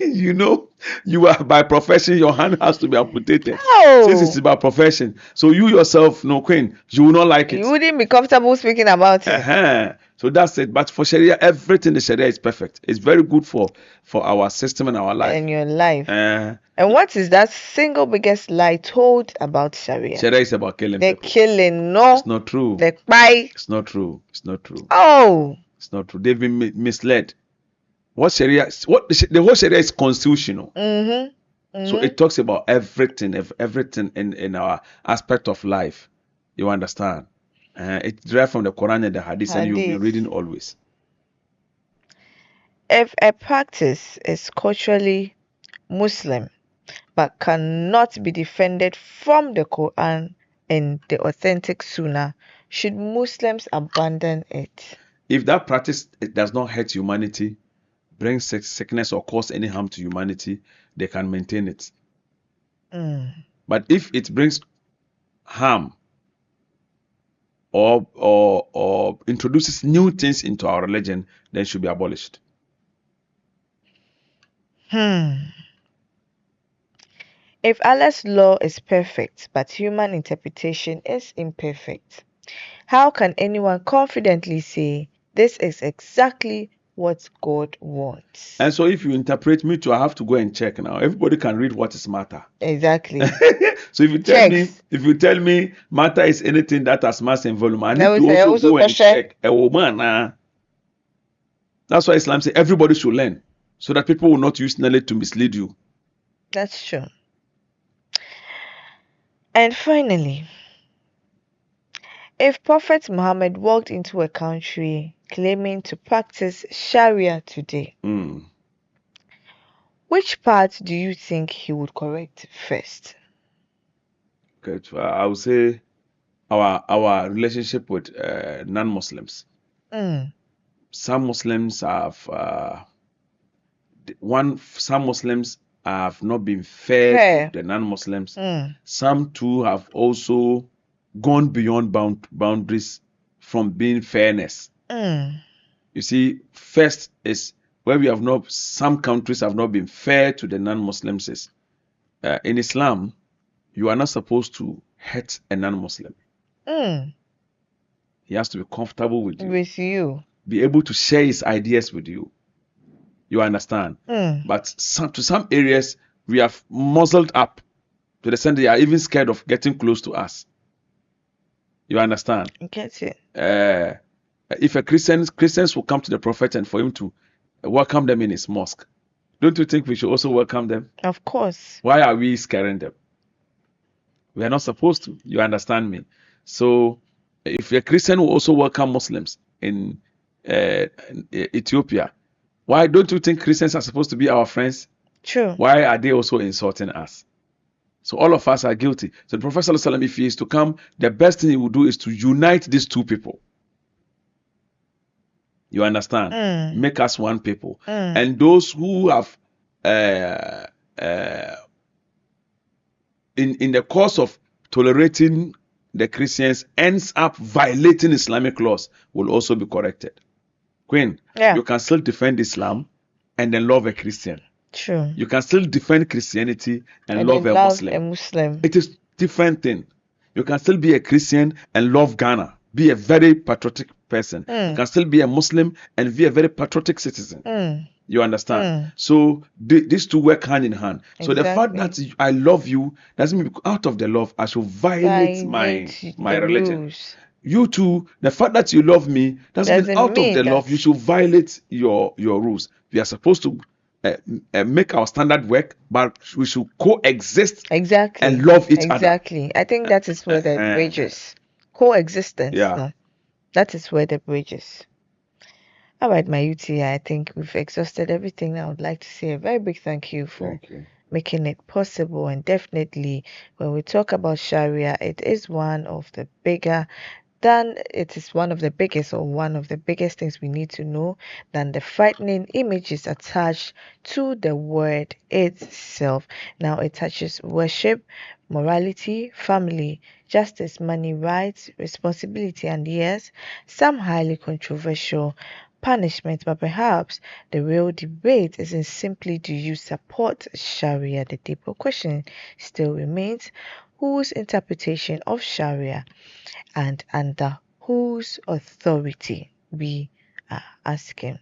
Speaker 1: You are by profession, your hand has to be amputated. Since it's by profession. So you yourself, Queen, you will not like it.
Speaker 2: You wouldn't be comfortable speaking about it.
Speaker 1: So that's it. But for Sharia, everything in Sharia is perfect. It's very good for our system and our life.
Speaker 2: And your life. And what is that single biggest lie told about Sharia?
Speaker 1: Sharia is about killing
Speaker 2: people.
Speaker 1: Killing,
Speaker 2: no.
Speaker 1: It's not true.
Speaker 2: It's
Speaker 1: not true. It's not true.
Speaker 2: Oh.
Speaker 1: It's not true. They've been misled. The whole Sharia is constitutional. So it talks about everything in our aspect of life. You understand? It's derived from the Quran and the Hadith, and you'll be reading always.
Speaker 2: If a practice is culturally Muslim but cannot be defended from the Quran and the authentic Sunnah, should Muslims abandon it?
Speaker 1: If that practice does not hurt humanity, bring sickness or cause any harm to humanity, they can maintain it. But if it brings harm or introduces new things into our religion, then it should be abolished.
Speaker 2: If Allah's law is perfect, but human interpretation is imperfect, how can anyone confidently say this is exactly what God wants?
Speaker 1: And so if you interpret me too, I have to go and check now. Everybody can read what is matter.
Speaker 2: Exactly.
Speaker 1: So if you tell me matter is anything that has mass and volume, I need to also go and check. That's why Islam says everybody should learn, so that people will not use knowledge to mislead you.
Speaker 2: That's true. And finally, if Prophet Muhammad walked into a country claiming to practice Sharia today, which part do you think he would correct first?
Speaker 1: Okay, so I would say our relationship with non-Muslims. Some Muslims have some Muslims have not been fair to the non-Muslims. Some too have also gone beyond boundaries from being fairness. You see, first is where we have not. Some countries have not been fair to the non-Muslims. Is in Islam, you are not supposed to hurt a non-Muslim. He has to be comfortable with you. Be able to share his ideas with you. You understand? But to some areas, we have muzzled up to the extent they are even scared of getting close to us. You understand?
Speaker 2: I get it.
Speaker 1: If Christians will come to the Prophet and for him to welcome them in his mosque, don't you think we should also welcome them?
Speaker 2: Of course.
Speaker 1: Why are we scaring them? We are not supposed to. You understand me? So, if a Christian will also welcome Muslims in Ethiopia, why don't you think Christians are supposed to be our friends?
Speaker 2: True.
Speaker 1: Why are they also insulting us? So all of us are guilty. So the Prophet ﷺ, if he is to come, the best thing he will do is to unite these two people. You understand? Make us one people. And those who have in the course of tolerating the Christians ends up violating Islamic laws will also be corrected. Queen, you can still defend Islam and then love a Christian.
Speaker 2: True.
Speaker 1: You can still defend Christianity and love a Muslim. It is different thing. You can still be a Christian and love Ghana. Be a very patriotic person. You can still be a Muslim and be a very patriotic citizen. You understand? So these two work hand in hand. So the fact that I love you doesn't mean out of the love I should violate my religion. Rules. You too, the fact that you love me doesn't mean out of the love you should violate your rules. We are supposed to make our standard work, but we should coexist and love each other.
Speaker 2: Exactly. I think that is where the bridge is. Coexistence. Yeah. No, that is where the bridge is. All right, my UTI, I think we've exhausted everything. I would like to say a very big thank you for making it possible. And definitely, when we talk about Sharia, it is one of the biggest or one of the biggest things we need to know than the frightening images attached to the word itself. Now it touches worship, morality, family, justice, money, rights, responsibility, and yes, some highly controversial punishment. But perhaps the real debate isn't simply do you support Sharia. The deeper question still remains, whose interpretation of Sharia and under whose authority we are asking.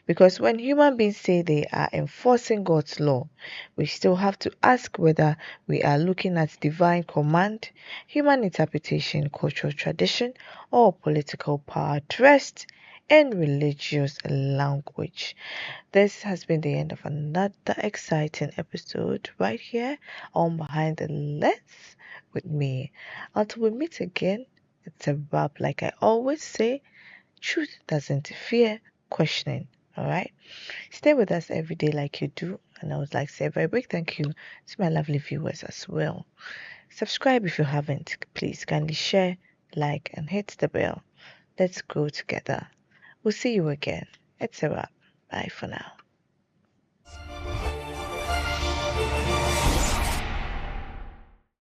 Speaker 2: Because when human beings say they are enforcing God's law, we still have to ask whether we are looking at divine command, human interpretation, cultural tradition, or political power dressed in religious language. This has been the end of another exciting episode right here on Behind the Lens with me. Until we meet again, it's a wrap. Like I always say, truth doesn't fear questioning. All right, stay with us every day like you do, and I would like to say a very big thank you to my lovely viewers as well. Subscribe if you haven't. Please kindly share, like, and hit the bell. Let's grow together. We'll see you again. It's a wrap. Bye for now.